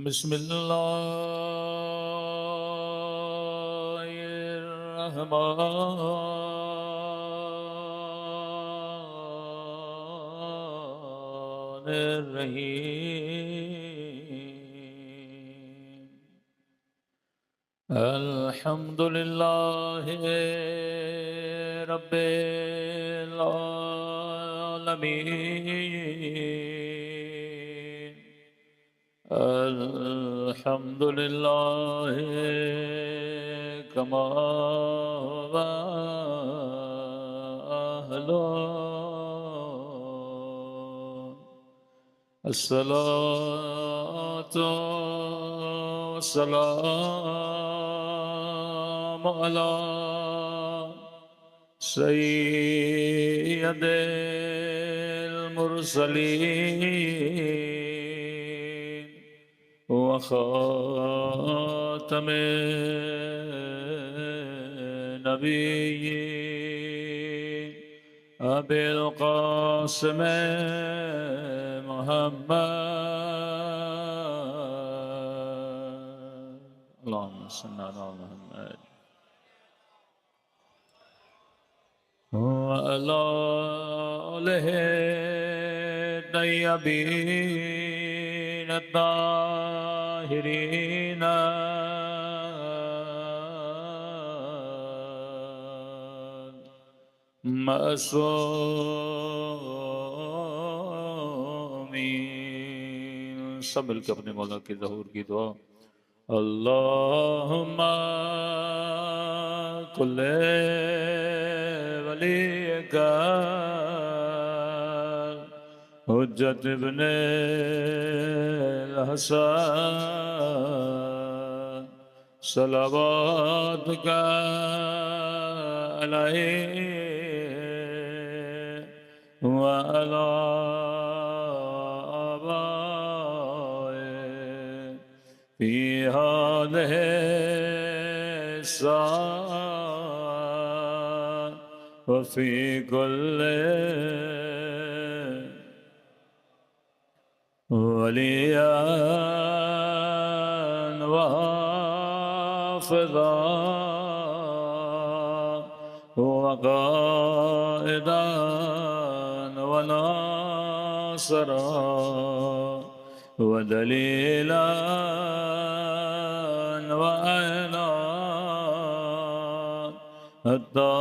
بسم الله الرحمن الرحيم الحمد لله رب العالمين الحمد لله كما هو أهله الصلاة والسلام على سيد المرسلين وخاتم النبيين أبي القاسم محمد اللهم صل على محمد وعلى آله الطيبين الطاهرين معصومين سب مل کے اپنے مولا کے ظہور کی دعا اللہم کل ولیک حجت ابن الحسن صلواتک علیہ وعلى آبائه في هذه الساعة وفي كل وليا وحافظا وقائدا وناصرا ودليلا وعينا حتى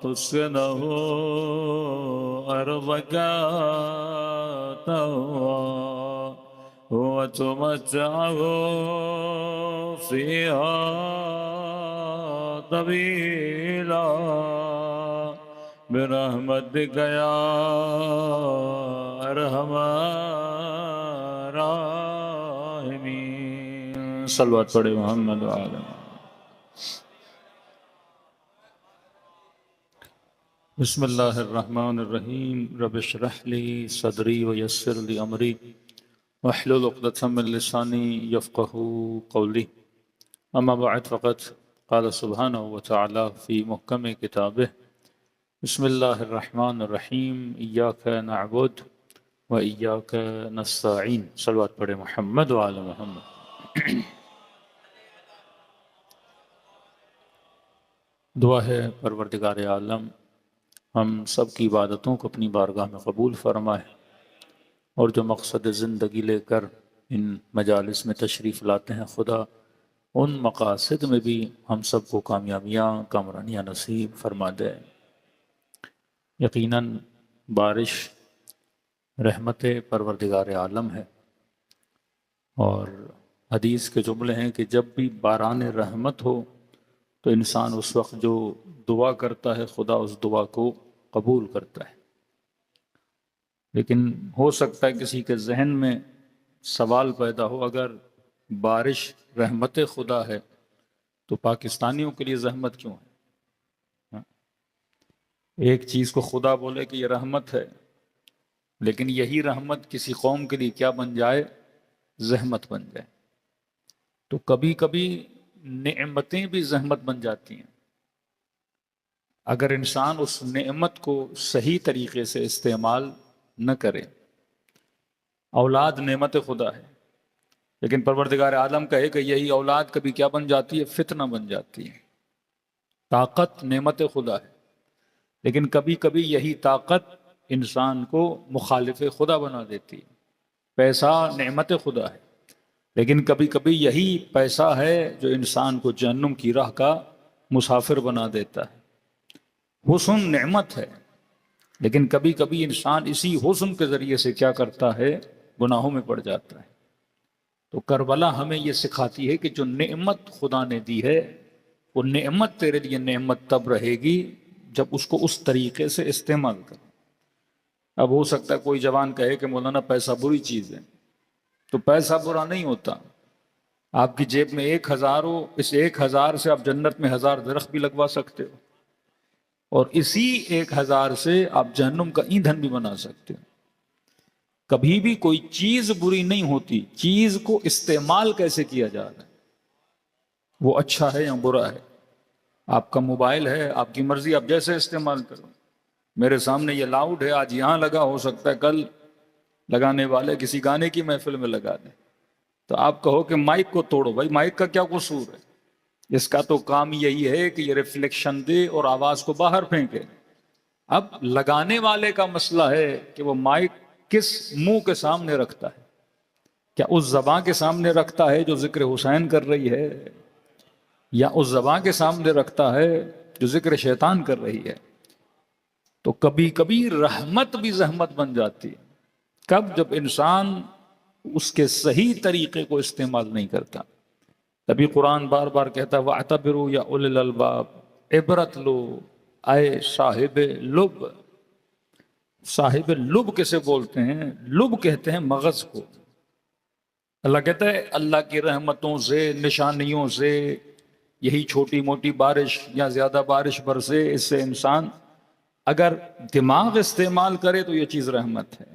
تسكنه أرضك تهوى وتمتعه فيها طويلا برحمتك يا ارحم الراحمين صلوات پڑھے محمد وعلى بسم اللہ الرحمن الرحیم رب اشرح لی صدری ویسر لی امری واحلل عقدۃ من لسانی یفقهوا قولی اما بعد فقد قال سبحانہ وتعالی فی محکم کتابہ بسم اللہ الرحمن الرحیم ایاک نعبد و ایاک نستعین صلوات پڑھے محمد وعلی محمد دعا ہے پروردگار عالم ہم سب کی عبادتوں کو اپنی بارگاہ میں قبول فرمائے اور جو مقصد زندگی لے کر ان مجالس میں تشریف لاتے ہیں خدا ان مقاصد میں بھی ہم سب کو کامیابیاں کامرانیاں نصیب فرما دے یقیناً بارش رحمت پروردگار عالم ہے اور حدیث کے جملے ہیں کہ جب بھی باران رحمت ہو تو انسان اس وقت جو دعا کرتا ہے خدا اس دعا کو قبول کرتا ہے لیکن ہو سکتا ہے کسی کے ذہن میں سوال پیدا ہو اگر بارش رحمت خدا ہے تو پاکستانیوں کے لیے زحمت کیوں ہے ایک چیز کو خدا بولے کہ یہ رحمت ہے لیکن یہی رحمت کسی قوم کے لیے کیا بن جائے زحمت بن جائے تو کبھی کبھی نعمتیں بھی زحمت بن جاتی ہیں اگر انسان اس نعمت کو صحیح طریقے سے استعمال نہ کرے اولاد نعمت خدا ہے، لیکن پروردگار عالم کہے کہ یہی اولاد کبھی کیا بن جاتی ہے؟ فتنہ بن جاتی ہے۔ طاقت نعمت خدا ہے، لیکن کبھی کبھی یہی طاقت انسان کو مخالف خدا بنا دیتی ہے۔ پیسہ نعمت خدا ہے، لیکن کبھی کبھی یہی پیسہ ہے جو انسان کو جہنم کی راہ کا مسافر بنا دیتا ہے۔ حسن نعمت ہے، لیکن کبھی کبھی انسان اسی حسن کے ذریعے سے کیا کرتا ہے؟ گناہوں میں پڑ جاتا ہے۔ تو کربلا ہمیں یہ سکھاتی ہے کہ جو نعمت خدا نے دی ہے وہ نعمت تیرے لیے نعمت تب رہے گی جب اس کو اس طریقے سے استعمال کر۔ اب ہو سکتا ہے کوئی جوان کہے کہ مولانا پیسہ بری چیز ہے، تو پیسہ برا نہیں ہوتا۔ آپ کی جیب میں 1000 ہو، اس 1000 سے آپ جنت میں 1000 درخت بھی لگوا سکتے ہو، اور اسی 1000 سے آپ جہنم کا ایندھن بھی بنا سکتے ہو۔ کبھی بھی کوئی چیز بری نہیں ہوتی، چیز کو استعمال کیسے کیا جا رہا ہے وہ اچھا ہے یا برا ہے۔ آپ کا موبائل ہے، آپ کی مرضی، آپ جیسے استعمال کرو۔ میرے سامنے یہ لاؤڈ ہے، آج یہاں لگا، ہو سکتا ہے کل لگانے والے کسی گانے کی محفل میں لگا دیں، تو آپ کہو کہ مائک کو توڑو۔ بھائی مائک کا کیا قصور ہے؟ اس کا تو کام یہی ہے کہ یہ ریفلیکشن دے اور آواز کو باہر پھینکے۔ اب لگانے والے کا مسئلہ ہے کہ وہ مائک کس منہ کے سامنے رکھتا ہے؟ کیا اس زبان کے سامنے رکھتا ہے جو ذکر حسین کر رہی ہے، یا اس زبان کے سامنے رکھتا ہے جو ذکر شیطان کر رہی ہے؟ تو کبھی کبھی رحمت بھی زحمت بن جاتی ہے۔ کب؟ جب انسان اس کے صحیح طریقے کو استعمال نہیں کرتا۔ تبھی قرآن بار بار کہتا ہے وَاعْتَبِرُوا يَا أُولِي الْأَلْبَابِ، عبرت لو اے صاحب لب۔ صاحب لب کسے بولتے ہیں؟ لب کہتے ہیں مغز کو۔ اللہ کہتا ہے اللہ کی رحمتوں سے، نشانیوں سے، یہی چھوٹی موٹی بارش یا زیادہ بارش برسے، اس سے انسان اگر دماغ استعمال کرے تو یہ چیز رحمت ہے،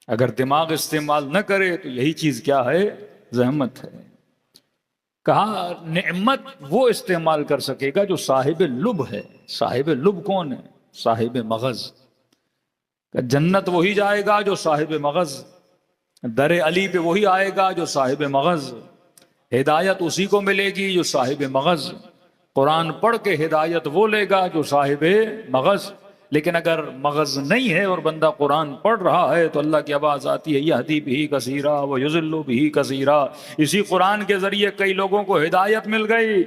اگر دماغ استعمال نہ کرے تو یہی چیز کیا ہے؟ زحمت ہے۔ کہا نعمت وہ استعمال کر سکے گا جو صاحب لب ہے۔ صاحب لب کون ہے؟ صاحب مغز۔ جنت وہی جائے گا جو صاحب مغز، در علی پہ وہی آئے گا جو صاحب مغز، ہدایت اسی کو ملے گی جو صاحب مغز، قرآن پڑھ کے ہدایت وہ لے گا جو صاحب مغز۔ لیکن اگر مغز نہیں ہے اور بندہ قرآن پڑھ رہا ہے تو اللہ کی آواز آتی ہے یہدی بہ کثیرا ویضل بہ کثیرا۔ اسی قرآن کے ذریعے کئی لوگوں کو ہدایت مل گئی،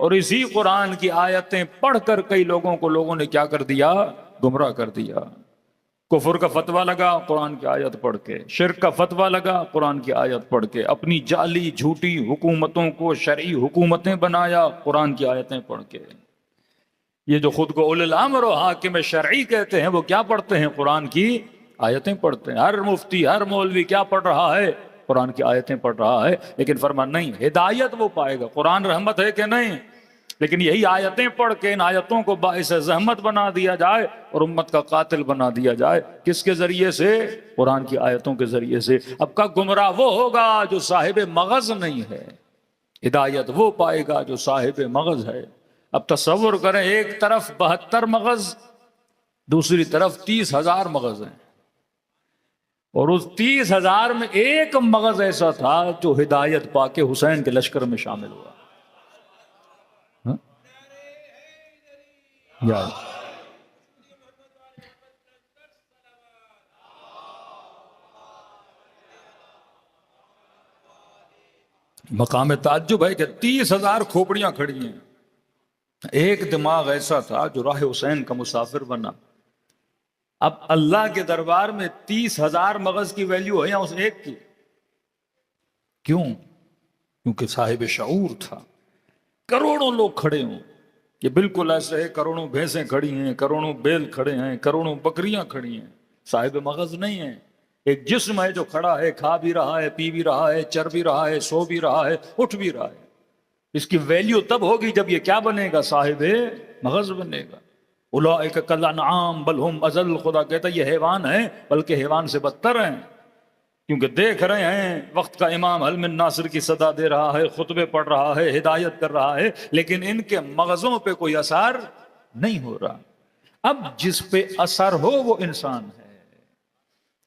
اور اسی قرآن کی آیتیں پڑھ کر کئی لوگوں نے کیا کر دیا؟ گمراہ کر دیا۔ کفر کا فتویٰ لگا قرآن کی آیت پڑھ کے، شرک کا فتویٰ لگا قرآن کی آیت پڑھ کے، اپنی جعلی جھوٹی حکومتوں کو شرعی حکومتیں بنایا قرآن کی آیتیں پڑھ کے۔ یہ جو خود کو اولی الامر و حاکم شرعی کہتے ہیں وہ کیا پڑھتے ہیں؟ قرآن کی آیتیں پڑھتے ہیں۔ ہر مفتی، ہر مولوی کیا پڑھ رہا ہے؟ قرآن کی آیتیں پڑھ رہا ہے، لیکن فرمان نہیں، ہدایت وہ پائے گا۔ قرآن رحمت ہے کہ نہیں؟ لیکن یہی آیتیں پڑھ کے ان آیتوں کو باعث زحمت بنا دیا جائے اور امت کا قاتل بنا دیا جائے۔ کس کے ذریعے سے؟ قرآن کی آیتوں کے ذریعے سے۔ اب کا گمراہ وہ ہوگا جو صاحب مغز نہیں ہے، ہدایت وہ پائے گا جو صاحب مغز ہے۔ اب تصور کریں، ایک طرف 72 مغز، دوسری طرف 30,000 مغز ہیں، اور اس 30,000 میں ایک مغز ایسا تھا جو ہدایت پا کے حسین کے لشکر میں شامل ہوا۔ مقام تعجب ہے کہ 30,000 کھوپڑیاں کھڑی ہیں، ایک دماغ ایسا تھا جو راہ حسین کا مسافر بنا۔ اب اللہ کے دربار میں 30,000 مغز کی ویلیو ہے یا اس ایک کی؟ کیوں؟ کیونکہ صاحب شعور تھا۔ کروڑوں لوگ کھڑے ہوں، یہ بالکل ایسے ہے، کروڑوں بھینسیں کھڑی ہیں، کروڑوں بیل کھڑے ہیں، کروڑوں بکریاں کھڑی ہیں، صاحب مغز نہیں ہے۔ ایک جسم ہے جو کھڑا ہے، کھا بھی رہا ہے، پی بھی رہا ہے، چر بھی رہا ہے، سو بھی رہا ہے، اٹھ بھی رہا ہے۔ اس کی ویلیو تب ہوگی جب یہ کیا بنے گا؟ صاحب مغز بنے گا۔ اولئک کالانعام بل ہم اضل، خدا کہتا ہے یہ حیوان ہیں بلکہ حیوان سے بدتر ہیں، کیونکہ دیکھ رہے ہیں وقت کا امام حل من ناصر کی صدا دے رہا ہے، خطبے پڑھ رہا ہے، ہدایت کر رہا ہے، لیکن ان کے مغزوں پہ کوئی اثر نہیں ہو رہا۔ اب جس پہ اثر ہو وہ انسان ہے۔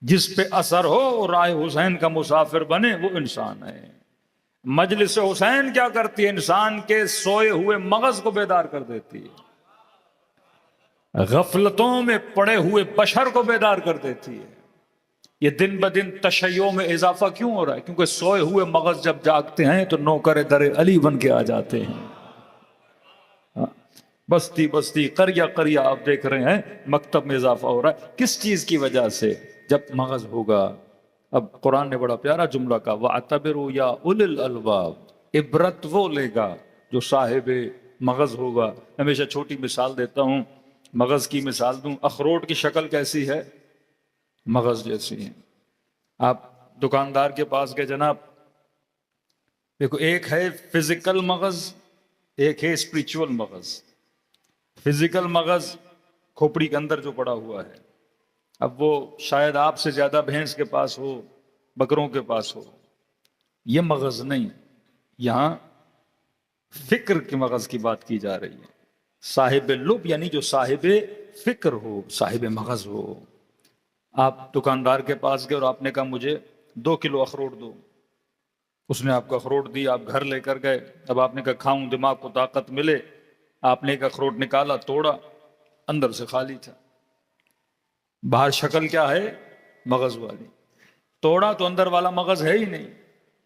جس پہ اثر ہو رائے حسین کا مسافر بنے وہ انسان ہے۔ مجلس حسین کیا کرتی ہے؟ انسان کے سوئے ہوئے مغز کو بیدار کر دیتی ہے، غفلتوں میں پڑے ہوئے بشر کو بیدار کر دیتی ہے۔ یہ دن بدن تشیع میں اضافہ کیوں ہو رہا ہے؟ کیونکہ سوئے ہوئے مغز جب جاگتے ہیں تو نوکر در علی بن کے آ جاتے ہیں۔ بستی بستی قریہ قریہ آپ دیکھ رہے ہیں مکتب میں اضافہ ہو رہا ہے۔ کس چیز کی وجہ سے؟ جب مغز ہوگا۔ اب قرآن نے بڑا پیارا جملہ کہا وَاعْتَبِرُوا يَا أُولِي الْأَلْبَابِ، عبرت وہ لے گا جو صاحب مغز ہوگا۔ ہمیشہ چھوٹی مثال دیتا ہوں، مغز کی مثال دوں، اخروٹ کی شکل کیسی ہے؟ مغز جیسی ہے۔ آپ دکاندار کے پاس گئے، جناب دیکھو ایک ہے فزیکل مغز، ایک ہے اسپریچول مغز۔ فزیکل مغز کھوپڑی کے اندر جو پڑا ہوا ہے، اب وہ شاید آپ سے زیادہ بھینس کے پاس ہو، بکروں کے پاس ہو، یہ مغز نہیں، یہاں فکر کے مغز کی بات کی جا رہی ہے۔ صاحب لب یعنی جو صاحب فکر ہو، صاحب مغز ہو۔ آپ دکاندار کے پاس گئے اور آپ نے کہا مجھے 2 کلو اخروٹ دو، اس نے آپ کو اخروٹ دی، آپ گھر لے کر گئے، اب آپ نے کہا کھاؤں دماغ کو طاقت ملے، آپ نے ایک اخروٹ نکالا، توڑا، اندر سے خالی تھا، باہر شکل کیا ہے؟ مغز والی۔ توڑا تو اندر والا مغز ہے ہی نہیں،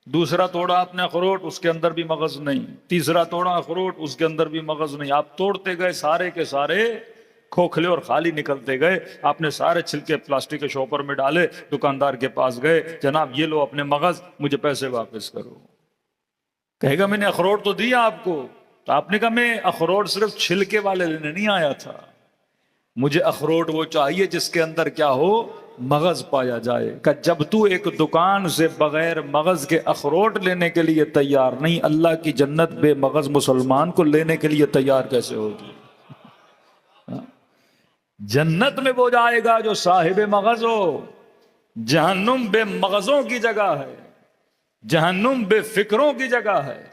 دوسرا توڑا آپ نے اخروٹ، اس کے اندر بھی مغز نہیں، تیسرا توڑا اخروٹ، اس کے اندر بھی مغز نہیں۔ آپ توڑتے گئے، سارے کے سارے کھوکھلے اور خالی نکلتے گئے۔ آپ نے سارے چھلکے پلاسٹک کے شاپر میں ڈالے، دکاندار کے پاس گئے، جناب یہ لو اپنے مغز، مجھے پیسے واپس کرو۔ کہے گا میں نے اخروٹ تو دیا آپ کو، تو آپ نے کہا میں اخروٹ صرف چھلکے والے لینے نہیں آیا تھا، مجھے اخروٹ وہ چاہیے جس کے اندر کیا ہو؟ مغز پایا جائے۔ کہ جب تو ایک دکان سے بغیر مغز کے اخروٹ لینے کے لیے تیار نہیں، اللہ کی جنت بے مغز مسلمان کو لینے کے لیے تیار کیسے ہوگی؟ جنت میں وہ جائے گا جو صاحب مغز ہو، جہنم بے مغزوں کی جگہ ہے، جہنم بے فکروں کی جگہ ہے۔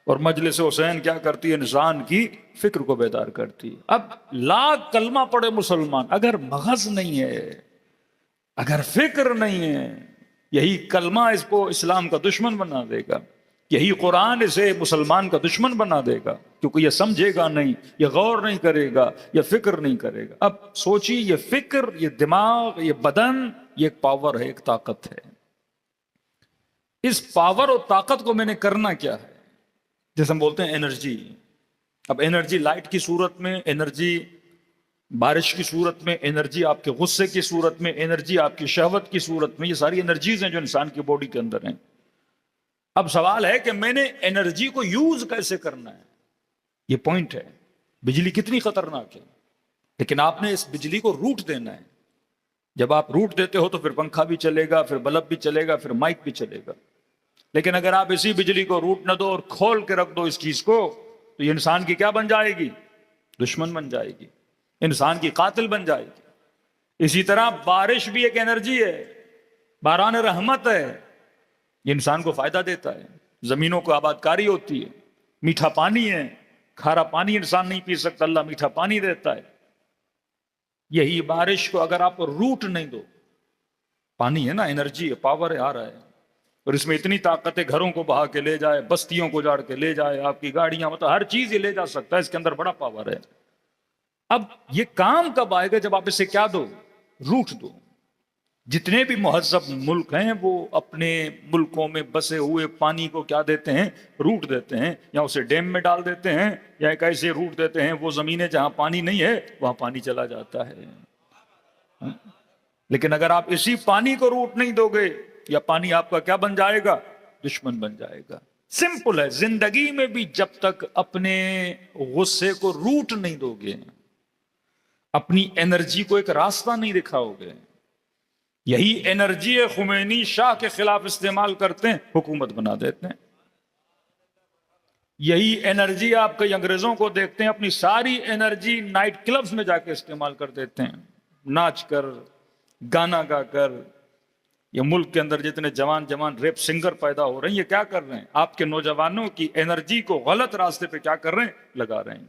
اور مجلس حسین کیا کرتی ہے؟ انسان کی فکر کو بیدار کرتی ہے۔ اب لاکھ کلمہ پڑے مسلمان، اگر مغز نہیں ہے، اگر فکر نہیں ہے، یہی کلمہ اس کو اسلام کا دشمن بنا دے گا، یہی قرآن اسے مسلمان کا دشمن بنا دے گا، کیونکہ یہ سمجھے گا نہیں، یہ غور نہیں کرے گا، یہ فکر نہیں کرے گا۔ اب سوچی، یہ فکر، یہ دماغ، یہ بدن، یہ ایک پاور ہے، ایک طاقت ہے۔ اس پاور اور طاقت کو میں نے کرنا کیا ہے؟ جیسے ہم بولتے ہیں انرجی۔ اب انرجی لائٹ کی صورت میں، انرجی بارش کی صورت میں، انرجی آپ کے غصے کی صورت میں، انرجی آپ کی شہوت کی صورت میں، یہ ساری انرجیز ہیں جو انسان کی باڈی کے اندر ہیں۔ اب سوال ہے کہ میں نے انرجی کو یوز کیسے کرنا ہے، یہ پوائنٹ ہے۔ بجلی کتنی خطرناک ہے، لیکن آپ نے اس بجلی کو روٹ دینا ہے۔ جب آپ روٹ دیتے ہو تو پھر پنکھا بھی چلے گا، پھر بلب بھی چلے گا، پھر مائک بھی چلے گا۔ لیکن اگر آپ اسی بجلی کو روٹ نہ دو اور کھول کے رکھ دو اس چیز کو، تو یہ انسان کی کیا بن جائے گی؟ دشمن بن جائے گی، انسان کی قاتل بن جائے گی۔ اسی طرح بارش بھی ایک انرجی ہے، باران رحمت ہے، یہ انسان کو فائدہ دیتا ہے، زمینوں کو آباد کاری ہوتی ہے، میٹھا پانی ہے، کھارا پانی انسان نہیں پی سکتا، اللہ میٹھا پانی دیتا ہے۔ یہی بارش کو اگر آپ روٹ نہیں دو، پانی ہے نا، انرجی ہے، پاور ہے، آ رہا ہے، اور اس میں اتنی طاقت ہے، گھروں کو بہا کے لے جائے، بستیوں کو جاڑ کے لے جائے، آپ کی گاڑیاں، مطلب ہر چیز یہ لے جا سکتا ہے، اس کے اندر بڑا پاور ہے۔ اب یہ کام کب آئے گا؟ جب آپ اسے کیا دو؟ روٹ دو۔ جتنے بھی مہذب ملک ہیں وہ اپنے ملکوں میں بسے ہوئے پانی کو کیا دیتے ہیں؟ روٹ دیتے ہیں، یا اسے ڈیم میں ڈال دیتے ہیں، یا ایک ایسے روٹ دیتے ہیں وہ زمینیں جہاں پانی نہیں ہے وہاں پانی چلا جاتا ہے۔ لیکن اگر آپ اسی پانی کو روٹ نہیں دو گے، یا پانی آپ کا کیا بن جائے گا؟ دشمن بن جائے گا۔ سمپل ہے، زندگی میں بھی جب تک اپنے غصے کو روٹ نہیں دو گے، اپنی انرجی کو ایک راستہ نہیں دکھاؤ گے، یہی انرجی خمینی شاہ کے خلاف استعمال کرتے ہیں، حکومت بنا دیتے ہیں۔ یہی انرجی آپ کئی انگریزوں کو دیکھتے ہیں، اپنی ساری انرجی نائٹ کلبز میں جا کے استعمال کر دیتے ہیں، ناچ کر، گانا گا کر۔ یہ ملک کے اندر جتنے جوان ریپ سنگر پیدا ہو رہے ہیں، یہ کیا کر رہے ہیں؟ آپ کے نوجوانوں کی انرجی کو غلط راستے پہ کیا کر رہے ہیں؟ لگا رہے ہیں۔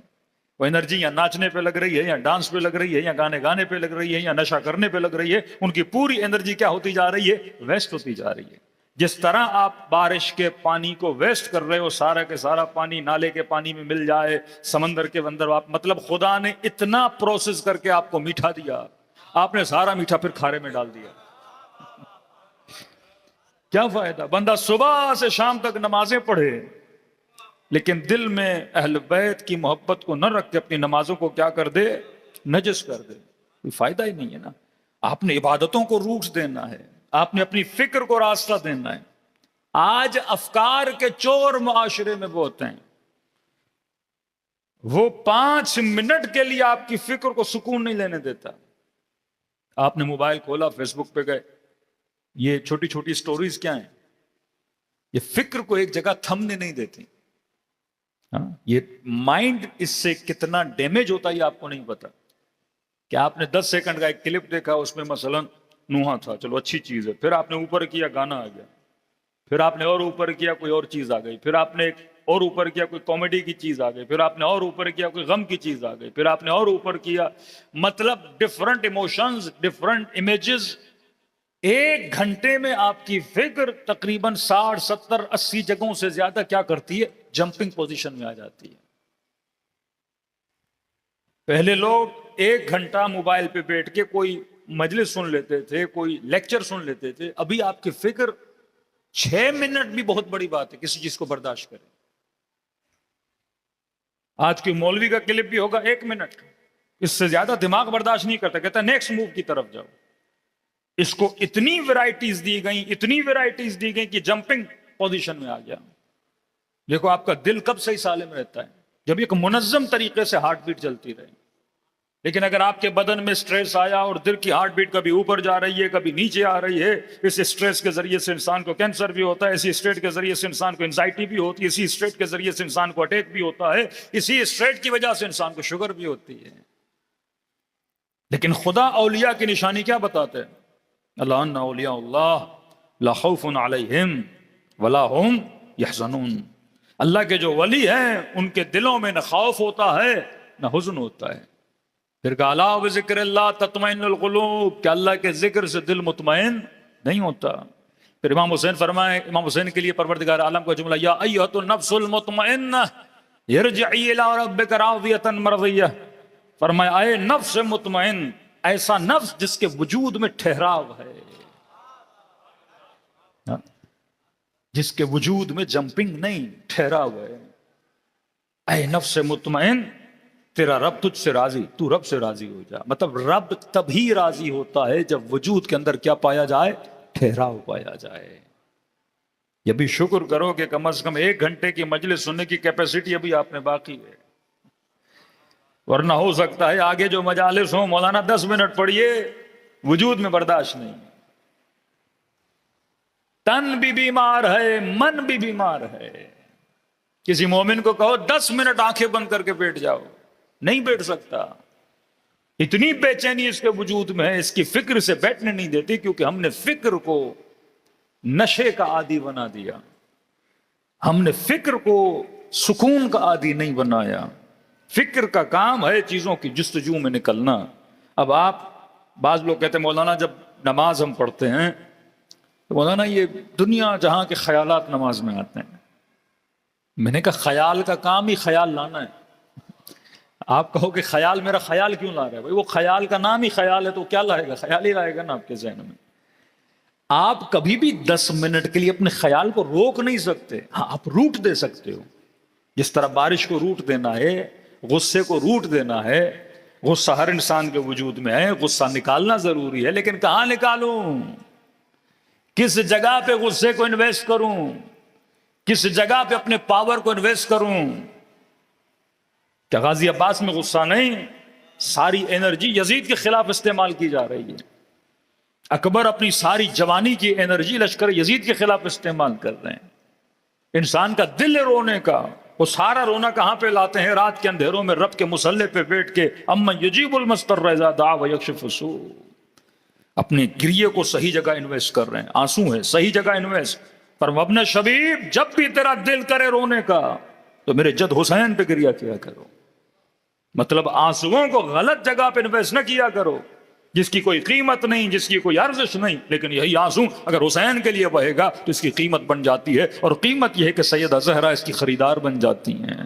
وہ انرجی یا ناچنے پہ لگ رہی ہے، یا ڈانس پہ لگ رہی ہے، یا گانے پہ لگ رہی ہے، یا نشہ کرنے پہ لگ رہی ہے، ان کی پوری انرجی کیا ہوتی جا رہی ہے؟ ویسٹ ہوتی جا رہی ہے۔ جس طرح آپ بارش کے پانی کو ویسٹ کر رہے ہو، سارا کے سارا پانی نالے کے پانی میں مل جائے، سمندر کے اندر آپ، مطلب خدا نے اتنا پروسیس کر کے آپ کو میٹھا دیا، آپ نے سارا میٹھا پھر کھارے میں ڈال دیا۔ کیا فائدہ؟ بندہ صبح سے شام تک نمازیں پڑھے لیکن دل میں اہل بیت کی محبت کو نہ رکھ کے اپنی نمازوں کو کیا کر دے؟ نجس کر دے، کوئی فائدہ ہی نہیں ہے نا۔ آپ نے عبادتوں کو روٹ دینا ہے، آپ نے اپنی فکر کو راستہ دینا ہے۔ آج افکار کے چور معاشرے میں بہت ہیں، وہ 5 منٹ کے لیے آپ کی فکر کو سکون نہیں لینے دیتا۔ آپ نے موبائل کھولا، فیس بک پہ گئے، یہ چھوٹی چھوٹی سٹوریز کیا ہیں؟ یہ فکر کو ایک جگہ تھمنے نہیں دیتی۔ یہ مائنڈ اس سے کتنا ڈیمیج ہوتا ہے یہ آپ کو نہیں پتا۔ کہ آپ نے 10 سیکنڈ کا ایک کلپ دیکھا، اس میں مثلا نوحہ تھا، چلو اچھی چیز ہے، پھر آپ نے اوپر کیا گانا آ گیا، پھر آپ نے اور اوپر کیا کوئی اور چیز آ گئی، پھر آپ نے ایک اور اوپر کیا کوئی کامیڈی کی چیز آ گئی، پھر آپ نے اور اوپر کیا کوئی غم کی چیز آ گئی، پھر آپ نے اور اوپر کیا، مطلب ڈفرنٹ ایموشنز، ڈفرنٹ امیجز۔ 1 گھنٹے میں آپ کی فکر تقریباً 60 70 80 جگہوں سے زیادہ کیا کرتی ہے؟ جمپنگ پوزیشن میں آ جاتی ہے۔ پہلے لوگ 1 گھنٹہ موبائل پہ بیٹھ کے کوئی مجلس سن لیتے تھے، کوئی لیکچر سن لیتے تھے، ابھی آپ کی فکر 6 منٹ بھی بہت بڑی بات ہے کسی چیز کو برداشت کریں۔ آج کے مولوی کا کلپ بھی ہوگا 1 منٹ، اس سے زیادہ دماغ برداشت نہیں کرتا، کہتا ہے نیکسٹ موو کی طرف جاؤ۔ اس کو اتنی ویرائٹیز دی گئیں، اتنی ویرائٹیز دی گئیں کہ جمپنگ پوزیشن میں آ گیا۔ دیکھو آپ کا دل کب صحیح سالم رہتا ہے؟ جب ایک منظم طریقے سے ہارٹ بیٹ چلتی رہے۔ لیکن اگر آپ کے بدن میں سٹریس آیا اور دل کی ہارٹ بیٹ کبھی اوپر جا رہی ہے، کبھی نیچے آ رہی ہے، اس سٹریس کے ذریعے سے انسان کو کینسر بھی ہوتا ہے، اسی اسٹریٹ کے ذریعے سے انسان کو انزائٹی بھی ہوتی ہے، اسی اسٹریٹ کے ذریعے سے انسان کو اٹیک بھی ہوتا ہے، اسی اسٹریٹ کی وجہ سے انسان کو شوگر بھی ہوتی ہے۔ لیکن خدا اولیاء کی نشانی کیا بتاتے ہیں؟ اللہ ان اولیاء اللہ لا خوف علیہم ولا هم یحزنون۔ اللہ کے جو ولی ہیں ان کے دلوں میں نہ خوف ہوتا ہے نہ حزن ہوتا ہے۔ پھر کہا الا بذکر اللہ تطمئن القلوب، کہ اللہ کے ذکر سے دل مطمئن نہیں ہوتا۔ پھر امام حسین فرمائے، امام حسین کے لیے پروردگار عالم کا جملہ، یا ایھۃ النفس المطمئنہ ارجعی الی ربک راضیۃ مرضیہ، فرمایا اے نفس مطمئن، ایسا نفس جس کے وجود میں ٹھہراؤ ہے، جس کے وجود میں جمپنگ نہیں، ٹھہراؤ ہے۔ اے نفس مطمئن، تیرا رب تجھ سے راضی، تو رب سے راضی ہو جا۔ مطلب رب تبھی راضی ہوتا ہے جب وجود کے اندر کیا پایا جائے؟ ٹھہراؤ پایا جائے۔ یہ بھی شکر کرو کہ کم از کم 1 گھنٹے کی مجلس سننے کی کیپیسٹی ابھی آپ نے باقی ہے، ورنہ ہو سکتا ہے آگے جو مجالس ہوں مولانا 10 منٹ پڑھیے، وجود میں برداشت نہیں، تن بھی بیمار ہے، من بھی بیمار ہے۔ کسی مومن کو کہو 10 منٹ آنکھیں بند کر کے بیٹھ جاؤ، نہیں بیٹھ سکتا، اتنی بے چینی اس کے وجود میں ہے، اس کی فکر سے بیٹھنے نہیں دیتی، کیونکہ ہم نے فکر کو نشے کا عادی بنا دیا، ہم نے فکر کو سکون کا عادی نہیں بنایا۔ فکر کا کام ہے چیزوں کی جستجو میں نکلنا۔ اب آپ، بعض لوگ کہتے ہیں مولانا جب نماز ہم پڑھتے ہیں تو مولانا یہ دنیا جہاں کے خیالات نماز میں آتے ہیں۔ میں نے کہا خیال کا کام ہی خیال لانا ہے۔ آپ کہو کہ خیال، میرا خیال کیوں لا رہا ہے؟ بھائی وہ خیال کا نام ہی خیال ہے تو کیا لائے گا؟ خیال ہی لائے گا نا آپ کے ذہن میں۔ آپ کبھی بھی 10 منٹ کے لیے اپنے خیال کو روک نہیں سکتے، ہاں آپ روٹ دے سکتے ہو، جس طرح بارش کو روٹ دینا ہے، غصے کو روٹ دینا ہے۔ غصہ ہر انسان کے وجود میں ہے، غصہ نکالنا ضروری ہے، لیکن کہاں نکالوں؟ کس جگہ پہ غصے کو انویسٹ کروں؟ کس جگہ پہ اپنے پاور کو انویسٹ کروں؟ کیا غازی عباس میں غصہ نہیں؟ ساری انرجی یزید کے خلاف استعمال کی جا رہی ہے۔ اکبر اپنی ساری جوانی کی انرجی لشکر یزید کے خلاف استعمال کر رہے ہیں۔ انسان کا دل رونے کا، وہ سارا رونا کہاں پہ لاتے ہیں؟ رات کے اندھیروں میں رب کے مصلی پہ بیٹھ کے، امن یجیب المضطر اذا دعا ویکشف السوء۔ اپنے گریے کو صحیح جگہ انویسٹ کر رہے ہیں، آنسو ہے صحیح جگہ انویسٹ۔ پر ابن شبیب، جب بھی تیرا دل کرے رونے کا تو میرے جد حسین پہ گریہ کیا کرو۔ مطلب آنسوؤں کو غلط جگہ پہ انویسٹ نہ کیا کرو جس کی کوئی قیمت نہیں، جس کی کوئی ارزش نہیں، لیکن یہی آنسو اگر حسین کے لیے بہے گا تو اس کی قیمت بن جاتی ہے، اور قیمت یہ ہے کہ سیدہ زہرا اس کی خریدار بن جاتی ہیں۔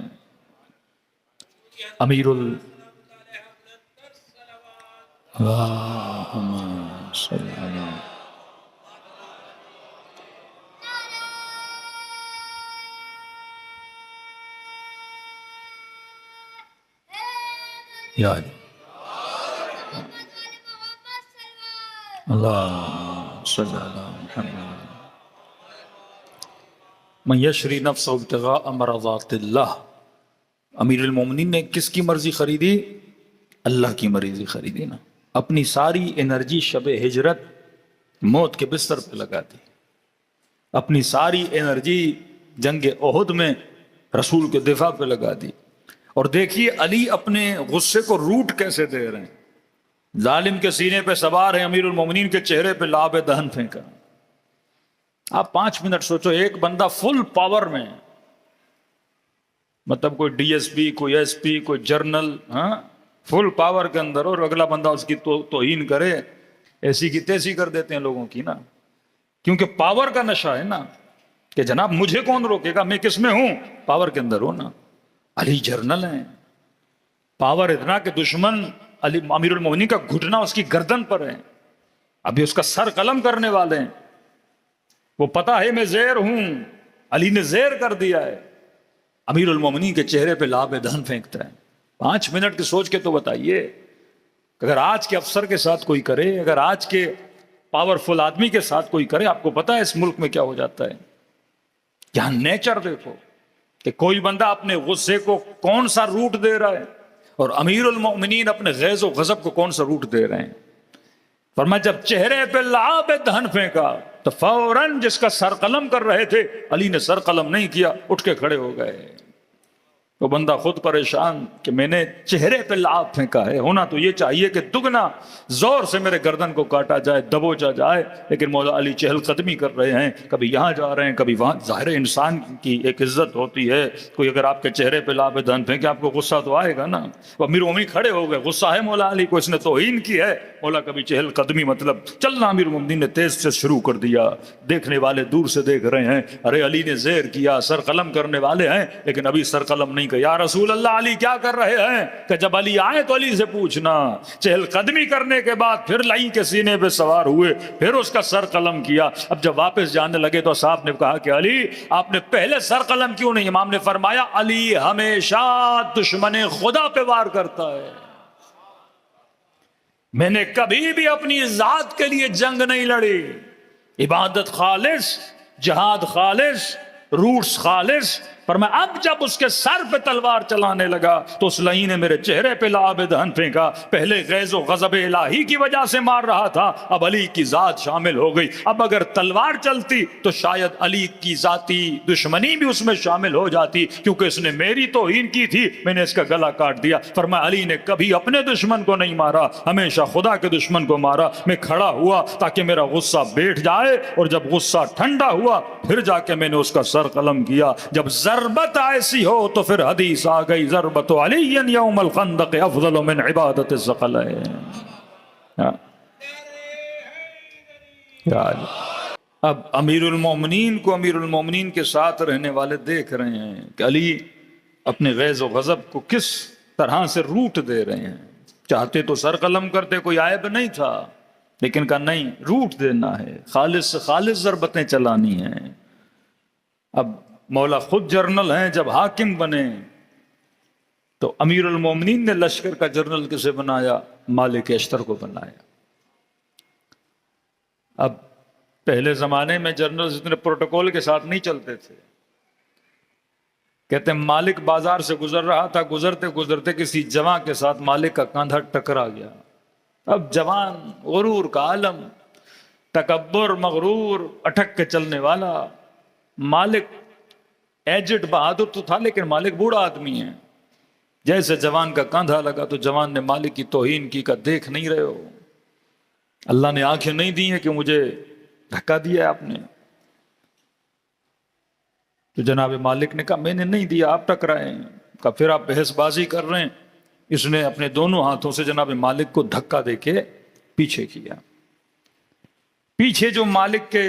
امیر اللہم صلی اللہ یا علی اللہم صلی اللہ محمد من یشری نفسہ ابتغاء مرضات اللہ۔ امیر المومنین نے کس کی مرضی خریدی؟ اللہ کی مرضی خریدی نا۔ اپنی ساری انرجی شب ہجرت موت کے بستر پہ لگا دی، اپنی ساری انرجی جنگ احد میں رسول کے دفاع پہ لگا دی۔ اور دیکھیے علی اپنے غصے کو روٹ کیسے دے رہے ہیں۔ ظالم کے سینے پہ سوار ہیں، امیر المومنین کے چہرے پہ لعاب دہن پھینکا۔ آپ 5 منٹ سوچو، ایک بندہ فل پاور میں، مطلب کوئی ڈی ایس پی، کوئی ایس پی، کوئی جرنل، ہاں فل پاور کے اندر، اور اگلا بندہ اس کی توہین کرے، ایسی کی تیسی کر دیتے ہیں لوگوں کی نا، کیونکہ پاور کا نشہ ہے نا، کہ جناب مجھے کون روکے گا، میں کس میں ہوں، پاور کے اندر ہوں نا۔ علی جرنل ہیں، پاور اتنا کہ دشمن علی امیر المومنین کا گھٹنا اس کی گردن پر ہے، ابھی اس کا سر قلم کرنے والے ہیں، وہ پتا ہے میں زیر ہوں، علی نے زیر کر دیا ہے، امیر المومنین کے چہرے پہ لعاب دہن پھینکتا ہے۔ 5 منٹ کی سوچ کے تو بتائیے، اگر آج کے افسر کے ساتھ کوئی کرے، اگر آج کے پاورفل آدمی کے ساتھ کوئی کرے، آپ کو پتا ہے اس ملک میں کیا ہو جاتا ہے۔ یہاں نیچر دیکھو کہ کوئی بندہ اپنے غصے کو کون سا روٹ دے رہا ہے، اور امیر المؤمنین اپنے غیظ و غضب کو کون سا روٹ دے رہے ہیں۔ فرمایا جب چہرے پہ لعاب دہن پھینکا تو فوراً جس کا سر قلم کر رہے تھے، علی نے سر قلم نہیں کیا، اٹھ کے کھڑے ہو گئے۔ وہ بندہ خود پریشان کہ میں نے چہرے پہ لعاب پھینکا ہے، ہونا تو یہ چاہیے کہ دگنا زور سے میرے گردن کو کاٹا جائے، دبوچا جائے، لیکن مولا علی چہل قدمی کر رہے ہیں، کبھی یہاں جا رہے ہیں کبھی وہاں۔ ظاہر انسان کی ایک عزت ہوتی ہے، کوئی اگر آپ کے چہرے پہ لعاب دہن پھینکے آپ کو غصہ تو آئے گا نا۔ وہ امیر مومنین کھڑے ہو گئے، غصہ ہے مولا علی کو، اس نے توہین کی ہے۔ مولا کبھی چہل قدمی مطلب چلنا، امیر مومنین نے تیز سے شروع کر دیا، دیکھنے والے دور سے دیکھ رہے ہیں، ارے علی نے زیر کیا، سر قلم کرنے والے ہیں، لیکن ابھی سر قلم نہیں کیا۔ یا رسول اللہ علی کیا کر رہے ہیں؟ کہ جب علی آئے تو علی سے پوچھنا۔ چہل قدمی کرنے کے بعد پھر لائی کے سینے پہ سوار ہوئے، پھر اس کا سر قلم کیا۔ اب جب واپس جانے لگے تو صاحب نے کہا کہ علی آپ نے پہلے سر قلم کیوں نہیں؟ امام نے فرمایا علی ہمیشہ دشمن خدا پہ وار کرتا ہے، میں نے کبھی بھی اپنی ذات کے لیے جنگ نہیں لڑی، عبادت خالص، جہاد خالص، روٹس خالص۔ فرمایا اب جب اس کے سر پہ تلوار چلانے لگا تو اس لئی نے میرے چہرے پہ لعاب دہن پھینکا۔ پہلے غیظ و غضب الہی کی وجہ سے مار رہا تھا، اب علی کی ذات شامل ہو گئی۔ اب اگر تلوار چلتی تو شاید علی کی ذاتی دشمنی بھی اس میں شامل ہو جاتی، کیونکہ اس نے میری توہین کی تھی، میں نے اس کا گلا کاٹ دیا۔ فرمایا علی نے کبھی اپنے دشمن کو نہیں مارا، ہمیشہ خدا کے دشمن کو مارا۔ میں کھڑا ہوا تاکہ میرا غصہ بیٹھ جائے، اور جب غصہ ٹھنڈا ہوا پھر جا کے میں نے اس کا سر قلم کیا۔ جب ضربت ایسی ہو تو پھر حدیث آ گئی، ضربت علی یوم الخندق افضل من عبادت الثقلین۔ اب امیر المومنین کو امیر المومنین کے ساتھ رہنے والے دیکھ رہے ہیں کہ علی اپنے غیظ و غضب کو کس طرح سے روٹ دے رہے ہیں۔ چاہتے تو سر قلم کرتے، کوئی عیب نہیں تھا، لیکن کہا نہیں، روٹ دینا ہے، خالص سے خالص ضربتیں چلانی ہیں۔ اب مولا خود جرنل ہیں، جب حاکم بنے تو امیر المومنین نے لشکر کا جرنل کسے بنایا؟ مالک اشتر کو بنایا۔ اب پہلے زمانے میں جرنل اتنے پروٹوکول کے ساتھ نہیں چلتے تھے۔ کہتے ہیں مالک بازار سے گزر رہا تھا، گزرتے گزرتے کسی جوان کے ساتھ مالک کا کاندھا ٹکرا گیا۔ اب جوان غرور کا عالم، تکبر، مغرور، اٹک کے چلنے والا، مالک ایجڈ بہادر تو تھا لیکن مالک بوڑھا آدمی ہے۔ جیسے جوان کا کاندھا لگا تو جوان نے مالک کی توہین کی، کا دیکھ نہیں رہے ہو، اللہ نے آنکھیں نہیں دی ہیں کہ مجھے دھکا دیا ہے آپ نے؟ تو جناب مالک نے کہا میں نے نہیں دیا، آپ ٹکرائے ہیں۔ کہا پھر آپ بحث بازی کر رہے ہیں، اس نے اپنے دونوں ہاتھوں سے جناب مالک کو دھکا دے کے پیچھے کیا. پیچھے جو مالک کے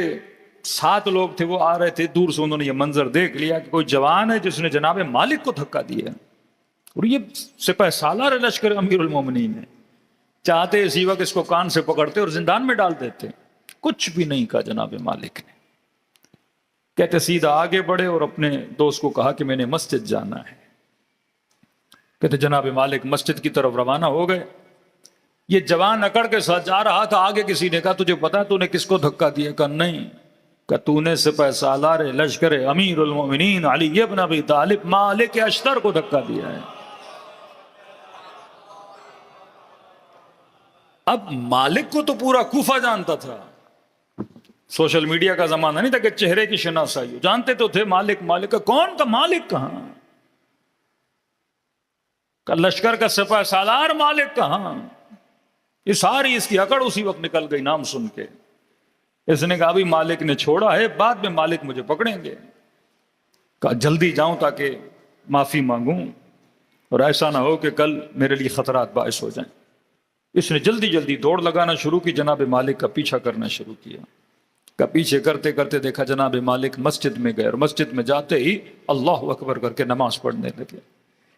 7 لوگ تھے وہ آ رہے تھے، دور سے انہوں نے یہ منظر دیکھ لیا کہ کوئی جوان ہے جس نے جناب مالک کو دھکا دیا، اور یہ سپہ سالار لشکر امیر المومنین ہے. چاہتے اسی وقت اس کو کان سے پکڑتے اور زندان میں ڈال دیتے. کچھ بھی نہیں کہا جناب مالک نے. کہتے سیدھا آگے بڑھے اور اپنے دوست کو کہا کہ میں نے مسجد جانا ہے. کہتے جناب مالک مسجد کی طرف روانہ ہو گئے. یہ جوان اکڑ کے ساتھ جا رہا تھا. آگے کسی نے کہا تجھے پتا تو نے کس کو دھکا دیا؟ کہا نہیں. کہ تو نے سپہ سالار لشکر امیر المومنین علی ابن ابی طالب مالک اشتر کو دھکا دیا ہے. اب مالک کو تو پورا کوفہ جانتا تھا. سوشل میڈیا کا زمانہ نہیں تھا کہ چہرے کی شناسائی ہو. جانتے تو تھے مالک. مالک کا کون؟ کا مالک کہاں؟ کا لشکر کا سپہ سالار مالک کہاں؟ یہ ساری اس کی اکڑ اسی وقت نکل گئی نام سن کے. اس نے کہا ابھی مالک نے چھوڑا ہے، بعد میں مالک مجھے پکڑیں گے. کہا جلدی جاؤں تاکہ معافی مانگوں اور ایسا نہ ہو کہ کل میرے لیے خطرات باعث ہو جائیں. اس نے جلدی جلدی دوڑ لگانا شروع کی. جناب مالک کا پیچھا کرنا شروع کیا. کا پیچھے کرتے کرتے دیکھا جناب مالک مسجد میں گئے اور مسجد میں جاتے ہی اللہ اکبر کر کے نماز پڑھنے لگے.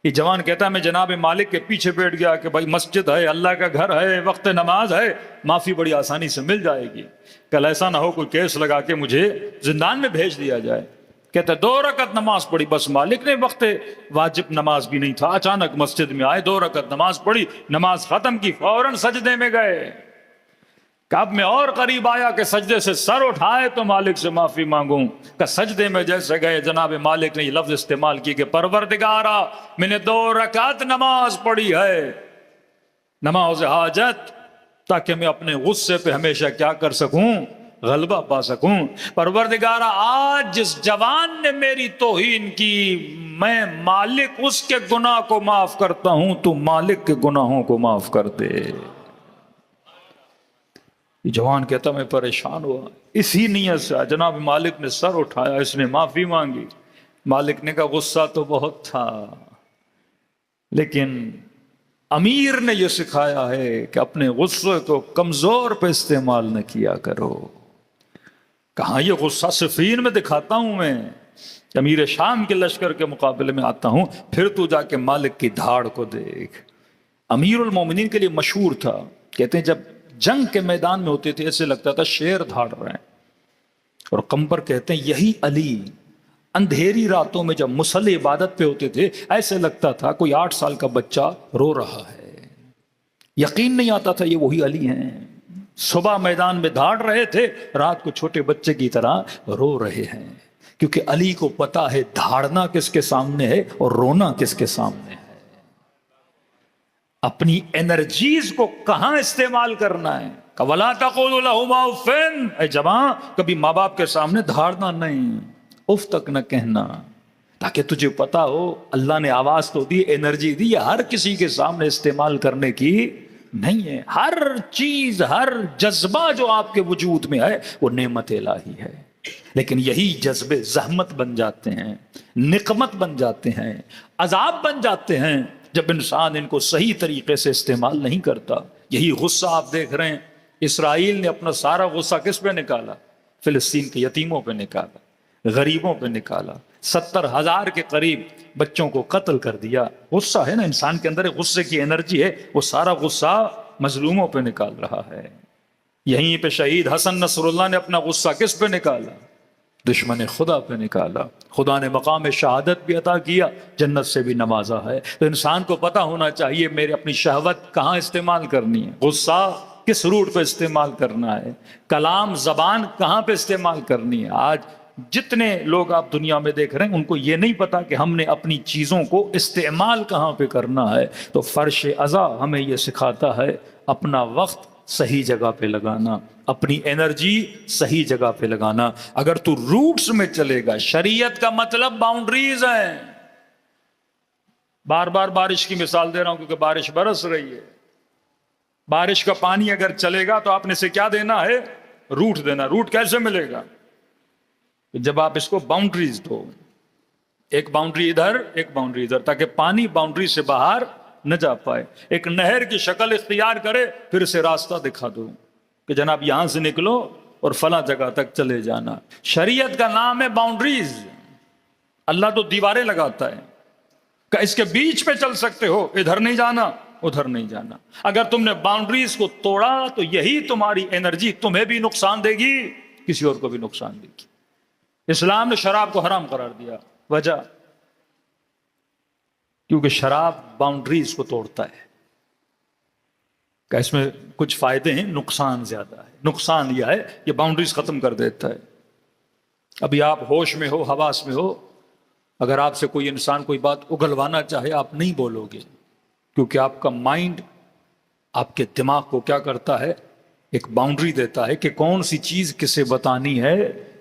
یہ جوان کہتا ہے میں جناب مالک کے پیچھے بیٹھ گیا کہ بھائی مسجد ہے، اللہ کا گھر ہے، وقت نماز ہے، معافی بڑی آسانی سے مل جائے گی. کل ایسا نہ ہو کوئی کیس لگا کے مجھے زندان میں بھیج دیا جائے. کہتا ہے 2 رکعت نماز پڑھی. بس مالک نے وقت واجب نماز بھی نہیں تھا، اچانک مسجد میں آئے، 2 رکعت نماز پڑھی، نماز ختم کی، فوراً سجدے میں گئے. کب میں اور قریب آیا کہ سجدے سے سر اٹھائے تو مالک سے معافی مانگوں. کہ سجدے میں جیسے گئے جناب مالک نے یہ لفظ استعمال کی کہ پروردگارا میں نے 2 رکعت نماز پڑھی ہے، نماز حاجت، تاکہ میں اپنے غصے پہ ہمیشہ کیا کر سکوں؟ غلبہ پا سکوں. پروردگارا آج جس جوان نے میری توہین کی میں مالک اس کے گناہ کو معاف کرتا ہوں، تو مالک کے گناہوں کو معاف کر دے. یہ جوان کہتا میں پریشان ہوا. اسی نیت سے جناب مالک نے سر اٹھایا، اس نے معافی مانگی. مالک نے کہا غصہ تو بہت تھا، لیکن امیر نے یہ سکھایا ہے کہ اپنے غصے کو کمزور پہ استعمال نہ کیا کرو. کہاں یہ غصہ صفین میں دکھاتا ہوں میں، امیر شام کے لشکر کے مقابلے میں آتا ہوں، پھر تو جا کے مالک کی دھاڑ کو دیکھ. امیر المومنین کے لیے مشہور تھا. کہتے ہیں جب جنگ کے میدان میں ہوتے تھے ایسے لگتا تھا شیر دھاڑ رہے ہیں. اور قمبر کہتے ہیں یہی علی اندھیری راتوں میں جب مصلی عبادت پہ ہوتے تھے ایسے لگتا تھا کوئی 8 سال کا بچہ رو رہا ہے. یقین نہیں آتا تھا یہ وہی علی ہیں. صبح میدان میں دھاڑ رہے تھے، رات کو چھوٹے بچے کی طرح رو رہے ہیں، کیونکہ علی کو پتا ہے دھاڑنا کس کے سامنے ہے اور رونا کس کے سامنے ہے. اپنی انرجیز کو کہاں استعمال کرنا ہے. وَلَا تَقُولُوا لَهُمَا اُفٍّ، اے جوان کبھی ماں باپ کے سامنے دھاڑنا نہیں، اف تک نہ کہنا، تاکہ تجھے پتا ہو اللہ نے آواز تو دی، انرجی دی، یہ ہر کسی کے سامنے استعمال کرنے کی نہیں ہے. ہر چیز، ہر جذبہ جو آپ کے وجود میں ہے وہ نعمت الہی ہے. لیکن یہی جذبے زحمت بن جاتے ہیں، نقمت بن جاتے ہیں، عذاب بن جاتے ہیں جب انسان ان کو صحیح طریقے سے استعمال نہیں کرتا. یہی غصہ آپ دیکھ رہے ہیں، اسرائیل نے اپنا سارا غصہ کس پہ نکالا؟ فلسطین کے یتیموں پہ نکالا، غریبوں پہ نکالا. 70,000 کے قریب بچوں کو قتل کر دیا. غصہ ہے نا انسان کے اندر، غصے کی انرجی ہے، وہ سارا غصہ مظلوموں پہ نکال رہا ہے. یہیں پہ شہید حسن نصر اللہ نے اپنا غصہ کس پہ نکالا؟ دشمن خدا پہ نکالا. خدا نے مقام شہادت بھی عطا کیا، جنت سے بھی نوازا ہے. تو انسان کو پتا ہونا چاہیے میرے اپنی شہوت کہاں استعمال کرنی ہے، غصہ کس روٹ پہ استعمال کرنا ہے، کلام زبان کہاں پہ استعمال کرنی ہے. آج جتنے لوگ آپ دنیا میں دیکھ رہے ہیں ان کو یہ نہیں پتا کہ ہم نے اپنی چیزوں کو استعمال کہاں پہ کرنا ہے. تو فرش ازا ہمیں یہ سکھاتا ہے اپنا وقت صحیح جگہ پہ لگانا، اپنی انرجی صحیح جگہ پہ لگانا. اگر تو روٹس میں چلے گا، شریعت کا مطلب باؤنڈریز ہیں. بار بار بارش کی مثال دے رہا ہوں کیونکہ بارش برس رہی ہے. بارش کا پانی اگر چلے گا تو آپ نے اسے کیا دینا ہے؟ روٹ دینا. روٹ کیسے ملے گا؟ جب آپ اس کو باؤنڈریز دو، ایک باؤنڈری ادھر ایک باؤنڈری ادھر، تاکہ پانی باؤنڈری سے باہر نہ جا پائے، ایک نہر کی شکل اختیار کرے، پھر اسے راستہ دکھا دو کہ جناب یہاں سے نکلو اور فلاں جگہ تک چلے جانا۔ شریعت کا نام ہے باؤنڈریز۔ اللہ تو دیواریں لگاتا ہے کہ اس کے بیچ پہ چل سکتے ہو، ادھر نہیں جانا ادھر نہیں جانا۔ اگر تم نے باؤنڈریز کو توڑا تو یہی تمہاری انرجی تمہیں بھی نقصان دے گی، کسی اور کو بھی نقصان دے گی۔ اسلام نے شراب کو حرام قرار دیا، وجہ کیونکہ شراب باؤنڈریز کو توڑتا ہے، کہ اس میں کچھ فائدے ہیں، نقصان زیادہ ہے۔ نقصان یہ ہے یہ باؤنڈریز ختم کر دیتا ہے۔ ابھی آپ ہوش میں ہو، حواس میں ہو، اگر آپ سے کوئی انسان کوئی بات اگلوانا چاہے آپ نہیں بولو گے، کیونکہ آپ کا مائنڈ آپ کے دماغ کو کیا کرتا ہے، ایک باؤنڈری دیتا ہے کہ کون سی چیز کسے بتانی ہے،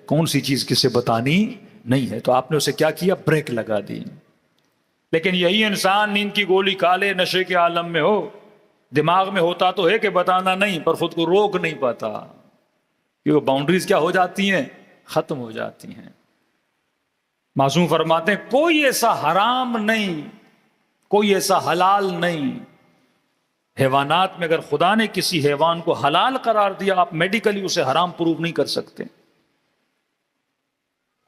کون سی چیز کسے بتانی نہیں ہے۔ تو آپ نے اسے کیا کیا، بریک لگا دی۔ لیکن یہی انسان نیند کی گولی کھا لے، نشے کے عالم میں ہو، دماغ میں ہوتا تو ہے کہ بتانا نہیں، پر خود کو روک نہیں پاتا، کیونکہ باؤنڈریز کیا ہو جاتی ہیں، ختم ہو جاتی ہیں۔ معصوم فرماتے ہیں کوئی ایسا حرام نہیں، کوئی ایسا حلال نہیں۔ حیوانات میں اگر خدا نے کسی حیوان کو حلال قرار دیا، آپ میڈیکلی اسے حرام پروف نہیں کر سکتے۔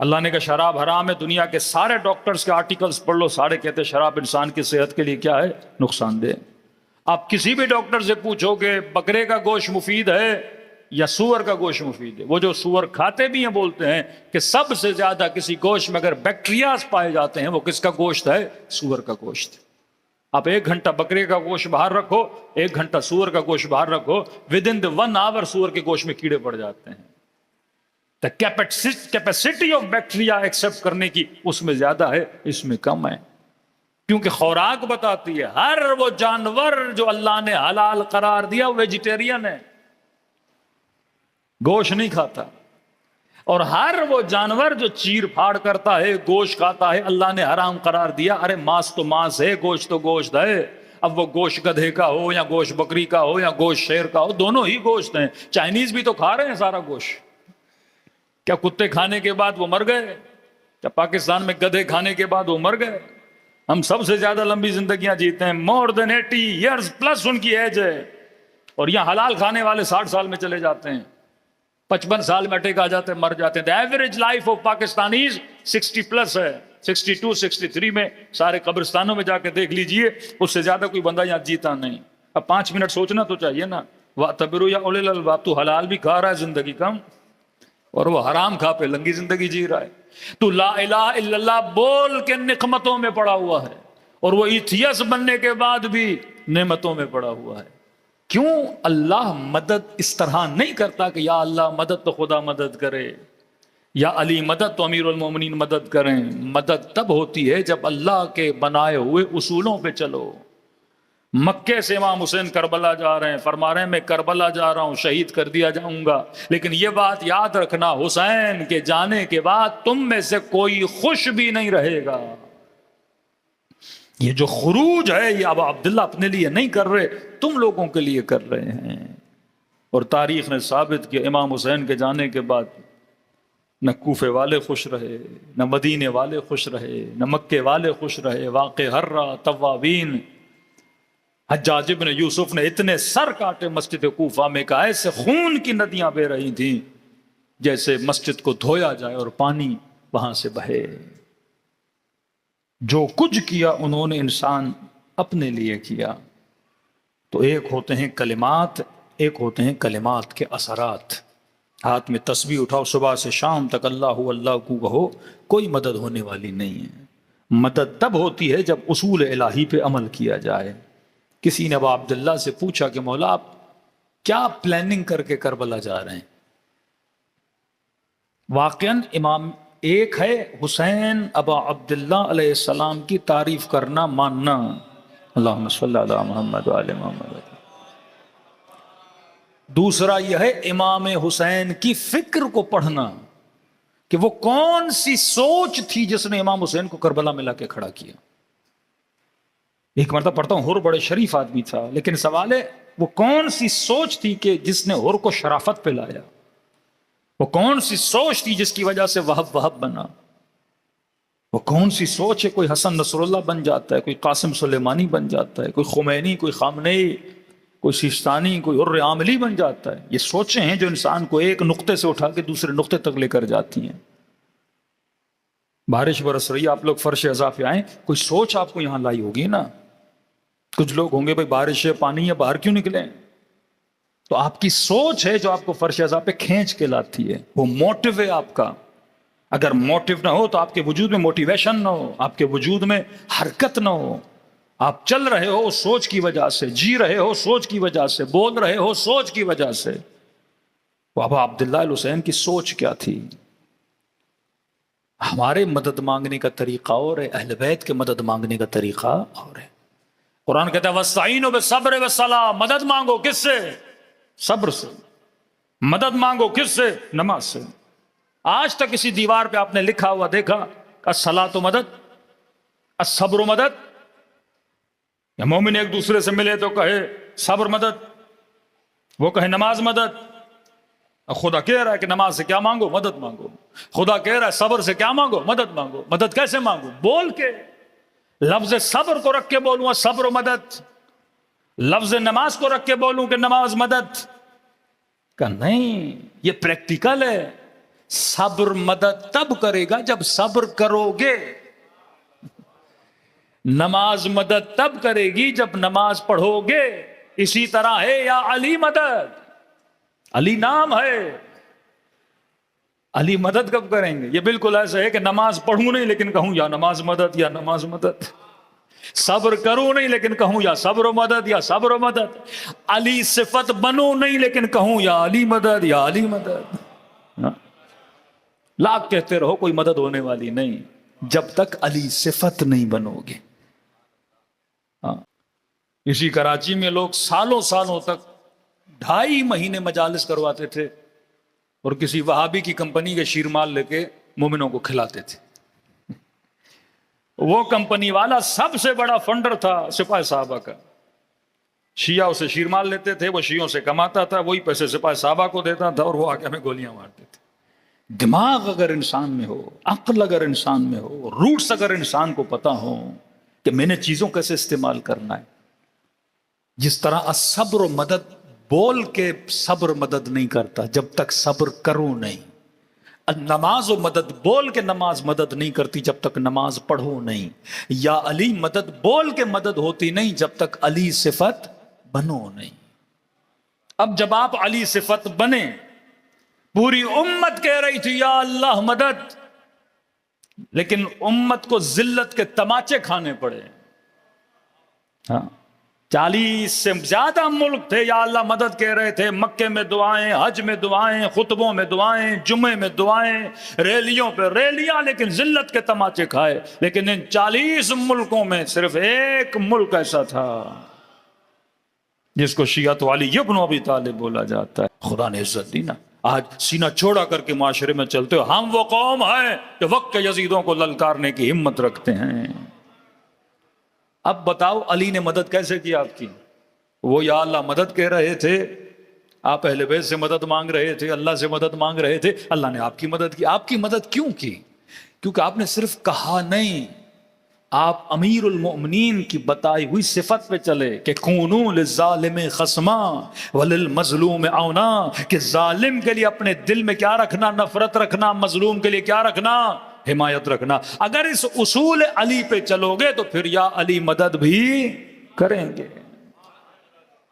اللہ نے کہا شراب حرام ہے، دنیا کے سارے ڈاکٹرز کے آرٹیکلز پڑھ لو، سارے کہتے ہیں شراب انسان کی صحت کے لیے کیا ہے، نقصان دہ۔ آپ کسی بھی ڈاکٹر سے پوچھو کہ بکرے کا گوشت مفید ہے یا سور کا گوشت مفید ہے، وہ جو سور کھاتے بھی ہیں بولتے ہیں کہ سب سے زیادہ کسی گوشت میں اگر بیکٹیریاز پائے جاتے ہیں وہ کس کا گوشت ہے، سور کا گوشت۔ آپ 1 گھنٹہ بکرے کا گوشت باہر رکھو، 1 گھنٹہ سور کا گوشت باہر رکھو، ودن 1 آور سور کے گوشت میں کیڑے پڑ جاتے ہیں۔ کیپیسٹی آف بیکٹیریا ایکسپٹ کرنے کی اس میں زیادہ ہے، اس میں کم ہے، کیونکہ خوراک بتاتی ہے۔ ہر وہ جانور جو اللہ نے حلال قرار دیا وہ ویجیٹیرین ہے، گوشت نہیں کھاتا، اور ہر وہ جانور جو چیر پھاڑ کرتا ہے، گوشت کھاتا ہے، اللہ نے حرام قرار دیا۔ ارے ماس تو ماس ہے، گوشت تو گوشت ہے۔ اب وہ گوشت گدھے کا ہو یا گوشت بکری کا ہو یا گوشت شیر کا ہو، دونوں ہی گوشت ہیں۔ چائنیز بھی تو کھا رہے ہیں سارا گوشت۔ کیا کتے کھانے کے بعد وہ مر گئے؟ کیا پاکستان میں گدھے کھانے کے بعد وہ مر گئے؟ ہم سب سے زیادہ لمبی زندگیاں جیتے ہیں، more than 80 years پلس ان کی ایج ہے، اور یہاں حلال کھانے والے 60 سال میں چلے جاتے ہیں، 55 سال میں اٹیک آ جاتے ہیں، مر جاتے ہیں۔ The average life of Pakistanis 60 plus ہے، 62 63 میں سارے قبرستانوں میں جا کے دیکھ لیجئے، اس سے زیادہ کوئی بندہ یہاں جیتا نہیں۔ اب 5 منٹ سوچنا تو چاہیے نا۔ وَاعْتَبِرُوا يَا أُولِي الْأَلْبَابِ، تو حلال بھی کھا رہا ہے زندگی کم، اور وہ حرام کھا پہ لنگی زندگی جی رہا ہے۔ تو لا الہ الا اللہ بول کے نعمتوں میں پڑا ہوا ہے، اور وہ ایتھیس بننے کے بعد بھی نعمتوں میں پڑا ہوا ہے۔ کیوں؟ اللہ مدد اس طرح نہیں کرتا کہ یا اللہ مدد تو خدا مدد کرے، یا علی مدد تو امیر المومنین مدد کریں۔ مدد تب ہوتی ہے جب اللہ کے بنائے ہوئے اصولوں پہ چلو۔ مکے سے امام حسین کربلا جا رہے ہیں، فرما رہے ہیں میں کربلا جا رہا ہوں، شہید کر دیا جاؤں گا، لیکن یہ بات یاد رکھنا حسین کے جانے کے بعد تم میں سے کوئی خوش بھی نہیں رہے گا۔ یہ جو خروج ہے یہ اب عبداللہ اپنے لیے نہیں کر رہے، تم لوگوں کے لیے کر رہے ہیں۔ اور تاریخ نے ثابت کیا امام حسین کے جانے کے بعد نہ کوفے والے خوش رہے، نہ مدینے والے خوش رہے، نہ مکے والے خوش رہے۔ واقع ہرہ، توابین، حجاج ابن یوسف نے اتنے سر کاٹے مسجد کوفہ میں کہ ایسے خون کی ندیاں بہ رہی تھیں جیسے مسجد کو دھویا جائے اور پانی وہاں سے بہے۔ جو کچھ کیا انہوں نے انسان اپنے لیے کیا۔ تو ایک ہوتے ہیں کلمات، ایک ہوتے ہیں کلمات کے اثرات۔ ہاتھ میں تسبیح اٹھاؤ صبح سے شام تک اللہ اللہ کو کہو، کوئی مدد ہونے والی نہیں ہے۔ مدد تب ہوتی ہے جب اصول الہی پہ عمل کیا جائے۔ کسی نے ابا عبداللہ سے پوچھا کہ مولا آپ کیا پلاننگ کر کے کربلا جا رہے ہیں؟ واقعاً امام ایک ہے حسین ابا عبداللہ علیہ السلام کی تعریف کرنا، ماننا، اللہم صلی علی محمد وعلی محمد۔ دوسرا یہ ہے امام حسین کی فکر کو پڑھنا کہ وہ کون سی سوچ تھی جس نے امام حسین کو کربلا میں لا کے کھڑا کیا۔ ایک مرتبہ پڑھتا ہوں، ہر بڑے شریف آدمی تھا، لیکن سوال ہے وہ کون سی سوچ تھی کہ جس نے ہر کو شرافت پہ لایا؟ وہ کون سی سوچ تھی جس کی وجہ سے وہب بنا؟ وہ کون سی سوچ ہے؟ کوئی حسن نصر اللہ بن جاتا ہے، کوئی قاسم سلیمانی بن جاتا ہے، کوئی خمینی، کوئی خامنئی، کوئی سیستانی، کوئی حر عاملی بن جاتا ہے۔ یہ سوچیں ہیں جو انسان کو ایک نقطے سے اٹھا کے دوسرے نقطے تک لے کر جاتی ہیں۔ بارش برس رہی ہے، آپ لوگ فرش اعضاء پہ آئیں، کوئی سوچ آپ کو یہاں لائی ہوگی نا۔ کچھ لوگ ہوں گے بھائی بارش ہے، پانی ہے، باہر کیوں نکلیں؟ تو آپ کی سوچ ہے جو آپ کو فرش اعضاء پہ کھینچ کے لاتی ہے، وہ موٹو ہے آپ کا۔ اگر موٹو نہ ہو تو آپ کے وجود میں موٹیویشن نہ ہو، آپ کے وجود میں حرکت نہ ہو۔ آپ چل رہے ہو سوچ کی وجہ سے، جی رہے ہو سوچ کی وجہ سے، بول رہے ہو سوچ کی وجہ سے۔ بابا عبداللہ الحسین کی سوچ کیا تھی؟ ہمارے مدد مانگنے کا طریقہ اور ہے، اہل بیت کے مدد مانگنے کا طریقہ اور ہے۔ قرآن کہتا ہے وَاسْتَعِینُوا بِالصَّبْرِ وَالصَّلَاةِ، مدد مانگو کس سے؟ صبر سے۔ مدد مانگو کس سے؟ نماز سے۔ آج تک کسی دیوار پہ آپ نے لکھا ہوا دیکھا الصلاۃ مدد، الصبر مدد؟ یا مومن ایک دوسرے سے ملے تو کہے صبر مدد، وہ کہے نماز مدد؟ خدا کہہ رہا ہے کہ نماز سے کیا مانگو؟ مدد مانگو۔ خدا کہہ رہا ہے صبر سے کیا مانگو؟ مدد مانگو۔ مدد کیسے مانگو؟ بول کے، لفظ صبر کو رکھ کے بولوں صبر مدد، لفظ نماز کو رکھ کے بولوں کہ نماز مدد؟ کہ نہیں، یہ پریکٹیکل ہے۔ صبر مدد تب کرے گا جب صبر کرو گے، نماز مدد تب کرے گی جب نماز پڑھو گے۔ اسی طرح ہے یا علی مدد، علی نام ہے، علی مدد کب کریں گے؟ یہ بالکل ایسا ہے کہ نماز پڑھوں نہیں لیکن کہوں یا نماز مدد یا نماز مدد، صبر کروں نہیں لیکن کہوں یا صبر و مدد یا صبر و مدد، علی صفت بنوں نہیں لیکن کہوں یا علی مدد یا علی مدد۔ لاکھ کہتے رہو کوئی مدد ہونے والی نہیں جب تک علی صفت نہیں بنو گے۔ اسی کراچی میں لوگ سالوں سالوں تک 2.5 مہینے مجالس کرواتے تھے اور کسی وہابی کی کمپنی کے شیرمال لے کے مومنوں کو کھلاتے تھے۔ وہ کمپنی والا سب سے بڑا فنڈر تھا سپاہی صحابہ کا۔ شیعہ اسے شیرمال لیتے تھے، وہ شیعوں سے کماتا تھا، وہی پیسے سپاہی صحابہ کو دیتا تھا اور وہ آ کے ہمیں گولیاں مارتے تھے۔ دماغ اگر انسان میں ہو، عقل اگر انسان میں ہو، روٹس اگر انسان کو پتا ہو کہ میں نے چیزوں کیسے استعمال کرنا ہے، جس طرح الصبر و مدد بول کے صبر مدد نہیں کرتا جب تک صبر کرو نہیں، نماز و مدد بول کے نماز مدد نہیں کرتی جب تک نماز پڑھو نہیں، یا علی مدد بول کے مدد ہوتی نہیں جب تک علی صفت بنو نہیں۔ اب جب آپ علی صفت بنے، پوری امت کہہ رہی تھی یا اللہ مدد، لیکن امت کو ذلت کے تماچے کھانے پڑے۔ 40 سے زیادہ ملک تھے یا اللہ مدد کہہ رہے تھے، مکے میں دعائیں، حج میں دعائیں، خطبوں میں دعائیں، جمعے میں دعائیں، ریلیوں پہ ریلیاں، لیکن ذلت کے تماچے کھائے۔ لیکن ان 40 ملکوں میں صرف ایک ملک ایسا تھا جس کو شیعت علی ابن ابی طالب بولا جاتا ہے۔ خدا نے عزت دی نا۔ آج سینہ چھوڑا کر کے معاشرے میں چلتے ہو، ہم وہ قوم ہیں کہ وقت کے یزیدوں کو للکارنے کی ہمت رکھتے ہیں۔ اب بتاؤ علی نے مدد کیسے کی آپ کی؟ وہ یا اللہ مدد کہہ رہے تھے، آپ اہل بیت سے مدد مانگ رہے تھے، اللہ سے مدد مانگ رہے تھے، اللہ نے آپ کی مدد کی۔ آپ کی مدد کیوں کی؟ کیونکہ آپ نے صرف کہا نہیں، آپ امیر المؤمنین کی بتائی ہوئی صفت پہ چلے کہ کونو للظالم خصما وللمظلوم عونا، کہ ظالم کے لیے اپنے دل میں کیا رکھنا؟ نفرت رکھنا، مظلوم کے لیے کیا رکھنا؟ حمایت رکھنا۔ اگر اس اصول علی پہ چلو گے تو پھر یا علی مدد بھی کریں گے۔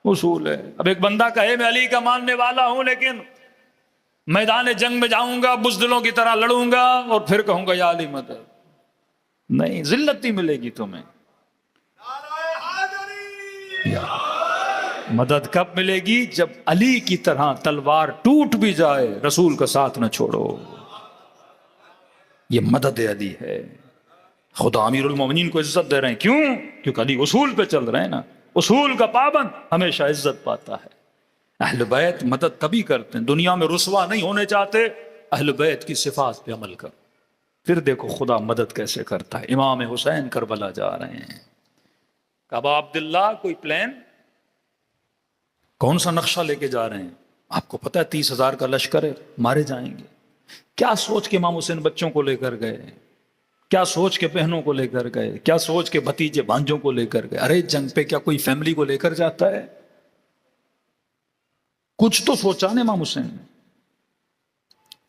اصول ہے۔ اب ایک بندہ کہے میں علی کا ماننے والا ہوں لیکن میدان جنگ میں جاؤں گا، بزدلوں کی طرح لڑوں گا اور پھر کہوں گا یا علی مدد، نہیں، ذلت نہیں ملے گی تمہیں۔ مدد کب ملے گی؟ جب علی کی طرح تلوار ٹوٹ بھی جائے رسول کا ساتھ نہ چھوڑو۔ یہ مدد علی ہے۔ خدا امیر المومنین کو عزت دے رہے ہیں، کیوں؟ کیونکہ علی اصول پہ چل رہے ہیں نا۔ اصول کا پابند ہمیشہ عزت پاتا ہے۔ اہل بیت مدد تبھی کرتے ہیں، دنیا میں رسوا نہیں ہونے چاہتے، اہل بیت کی صفات پہ عمل کرو، پھر دیکھو خدا مدد کیسے کرتا ہے۔ امام حسین کربلا جا رہے ہیں، کعبہ عبداللہ کوئی پلان، کون سا نقشہ لے کے جا رہے ہیں؟ آپ کو پتہ ہے 30,000 کا لشکر ہے، مارے جائیں گے۔ کیا سوچ کے امام حسین بچوں کو لے کر گئے؟ کیا سوچ کے بہنوں کو لے کر گئے، کیا سوچ کے بھتیجے بھانجوں کو لے کر گئے. ارے جنگ پہ کیا کوئی فیملی کو لے کر جاتا ہے؟ کچھ تو سوچا نا امام حسین نے،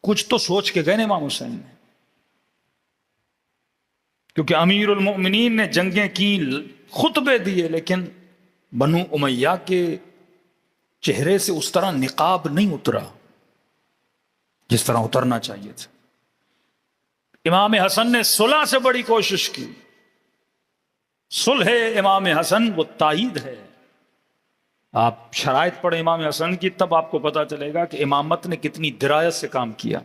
کچھ تو سوچ کے گئے نا امام حسین نے. کیونکہ امیر المؤمنین نے جنگیں کی، خطبے دیے، لیکن بنو امیہ کے چہرے سے اس طرح نقاب نہیں اترا جس طرح اترنا چاہیے تھا. امام حسن نے صلح سے بڑی کوشش کی. صلح امام حسن وہ تائید ہے. آپ شرائط پڑھیں امام حسن کی، تب آپ کو پتا چلے گا کہ امامت نے کتنی درایت سے کام کیا.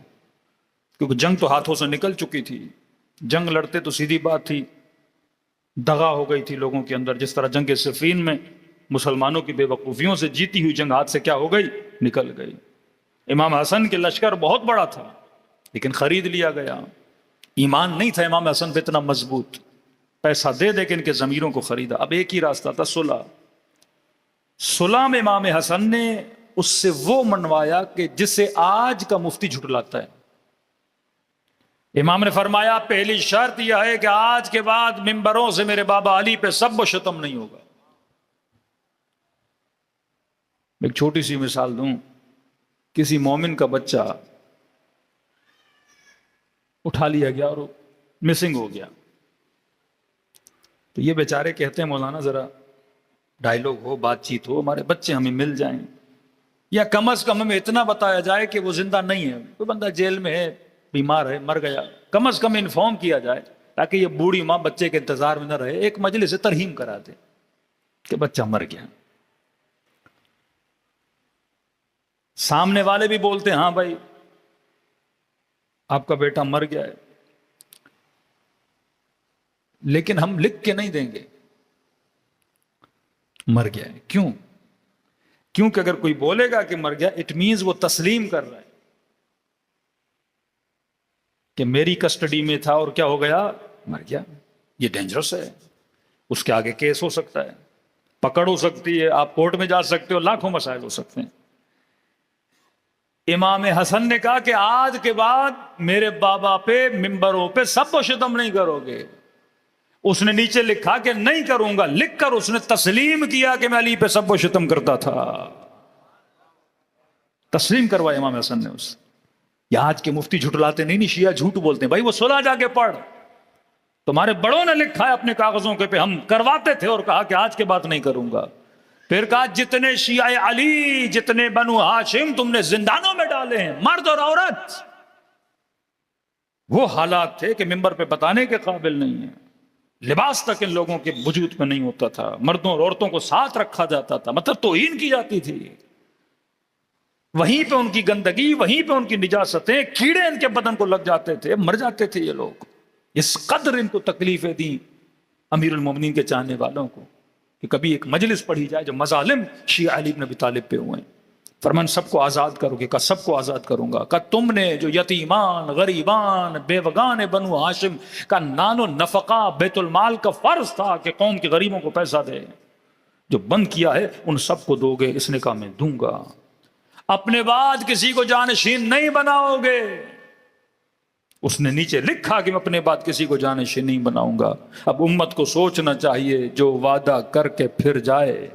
کیونکہ جنگ تو ہاتھوں سے نکل چکی تھی، جنگ لڑتے تو سیدھی بات تھی، دغا ہو گئی تھی لوگوں کے اندر. جس طرح جنگ صفین میں مسلمانوں کی بے وقوفیوں سے جیتی ہوئی جنگ ہاتھ سے کیا ہو گئی، نکل گئی. امام حسن کے لشکر بہت بڑا تھا لیکن خرید لیا گیا. ایمان نہیں تھا امام حسن پہ اتنا مضبوط، پیسہ دے دے کے ان کے ضمیروں کو خریدا. اب ایک ہی راستہ تھا، صلح. صلح میں امام حسن نے اس سے وہ منوایا کہ جسے آج کا مفتی جھٹلاتا ہے. امام نے فرمایا پہلی شرط یہ ہے کہ آج کے بعد ممبروں سے میرے بابا علی پہ سب و شتم نہیں ہوگا. ایک چھوٹی سی مثال دوں. کسی مومن کا بچہ اٹھا لیا گیا اور مسنگ ہو گیا، تو یہ بیچارے کہتے ہیں مولانا ذرا ڈائیلاگ ہو، بات چیت ہو، ہمارے بچے ہمیں مل جائیں، یا کم از کم ہمیں اتنا بتایا جائے کہ وہ زندہ نہیں ہے، کوئی بندہ جیل میں ہے، بیمار ہے، مر گیا، کم از کم انفارم کیا جائے تاکہ یہ بوڑھی ماں بچے کے انتظار میں نہ رہے. ایک مجلس سے ترہیم کرا دے کہ بچہ مر گیا. سامنے والے بھی بولتے ہیں ہاں بھائی آپ کا بیٹا مر گیا ہے، لیکن ہم لکھ کے نہیں دیں گے مر گیا ہے. کیوں؟ کیونکہ اگر کوئی بولے گا کہ مر گیا، اٹ مینز وہ تسلیم کر رہا ہے کہ میری کسٹڈی میں تھا اور کیا ہو گیا، مر گیا. یہ ڈینجرس ہے، اس کے آگے کیس ہو سکتا ہے، پکڑ ہو سکتی ہے، آپ کورٹ میں جا سکتے ہو، لاکھوں مسائل ہو سکتے ہیں. امام حسن نے کہا کہ آج کے بعد میرے بابا پہ ممبروں پہ سب و شتم نہیں کرو گے. اس نے نیچے لکھا کہ نہیں کروں گا، لکھ کر اس نے تسلیم کیا کہ میں علی پہ سب و شتم کرتا تھا. تسلیم کروایا امام حسن نے اس. یہ آج کے مفتی جھٹلاتے نہیں، شیعہ جھوٹ بولتے ہیں. بھائی وہ صلح جا کے پڑھ، تمہارے بڑوں نے لکھا ہے اپنے کاغذوں کے پہ، ہم کرواتے تھے اور کہا کہ آج کے بعد نہیں کروں گا. پھر کہا جتنے شیعہ علی، جتنے بنو ہاشم تم نے زندانوں میں ڈالے ہیں، مرد اور عورت. وہ حالات تھے کہ ممبر پہ بتانے کے قابل نہیں ہیں. لباس تک ان لوگوں کے وجود میں نہیں ہوتا تھا، مردوں اور عورتوں کو ساتھ رکھا جاتا تھا، مطلب توہین کی جاتی تھی. وہیں پہ ان کی گندگی، وہیں پہ ان کی نجاستیں، کیڑے ان کے بدن کو لگ جاتے تھے، مر جاتے تھے یہ لوگ. اس قدر ان کو تکلیفیں دیں امیر المومنین کے چاہنے والوں کو کہ کبھی ایک مجلس پڑھی جائے جو مظالم شیعہ علی بن ابی طالب پہ ہوئے. فرمان سب کو آزاد کرو گے؟ کہا سب کو آزاد کروں گا. کہا تم نے جو یتیمان، غریبان، بیوگان بنو ہاشم کا نان و نفقہ بیت المال کا فرض تھا کہ قوم کے غریبوں کو پیسہ دے، جو بند کیا ہے ان سب کو دو گے؟ اس نے کہا میں دوں گا. اپنے بعد کسی کو جانشین نہیں بناؤ گے. اس نے نیچے لکھا کہ میں اپنے بعد کسی کو جانشین نہیں بناؤں گا. اب امت کو سوچنا چاہیے جو وعدہ کر کے پھر جائے،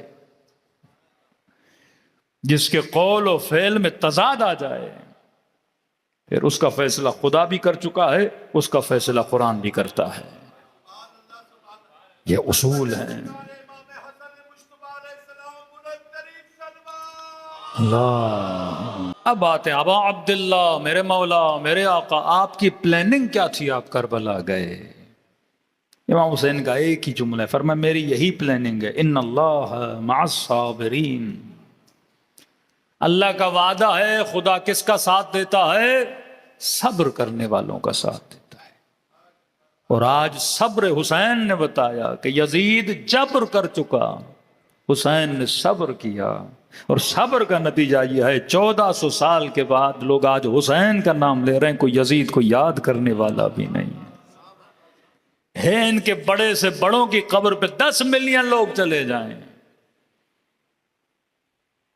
جس کے قول و فعل میں تضاد آ جائے، پھر اس کا فیصلہ خدا بھی کر چکا ہے، اس کا فیصلہ قرآن بھی کرتا ہے. یہ اصول ہیں. اللہ. اب آتے ہیں ابا عبداللہ، میرے مولا، میرے آقا، آپ کی پلاننگ کیا تھی؟ آپ کربلا گئے. امام حسین کا ایک ہی جملہ ہے، فرمایا میری یہی پلاننگ ہے، ان اللہ مع الصابرین. اللہ کا وعدہ ہے، خدا کس کا ساتھ دیتا ہے؟ صبر کرنے والوں کا ساتھ دیتا ہے. اور آج صبر حسین نے بتایا کہ یزید جبر کر چکا، حسین نے صبر کیا، اور صبر کا نتیجہ یہ ہے 1400 سال کے بعد لوگ آج حسین کا نام لے رہے ہیں، کوئی یزید کو یاد کرنے والا بھی نہیں ہے. ان کے بڑے سے بڑوں کی قبر پہ 10 ملین لوگ چلے جائیں،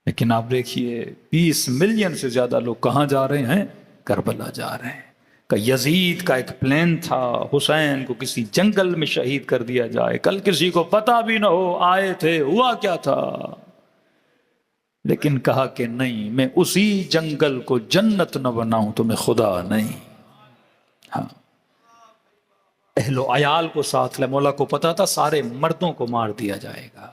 لیکن آپ دیکھیے 20 ملین سے زیادہ لوگ کہاں جا رہے ہیں؟ کربلا جا رہے ہیں. کہ یزید کا ایک پلان تھا حسین کو کسی جنگل میں شہید کر دیا جائے، کل کسی کو پتا بھی نہ ہو آئے تھے ہوا کیا تھا، لیکن کہا کہ نہیں، میں اسی جنگل کو جنت نہ بناؤں تو میں خدا نہیں۔ ہاں، اہل و عیال کو ساتھ لے، مولا کو پتا تھا سارے مردوں کو مار دیا جائے گا،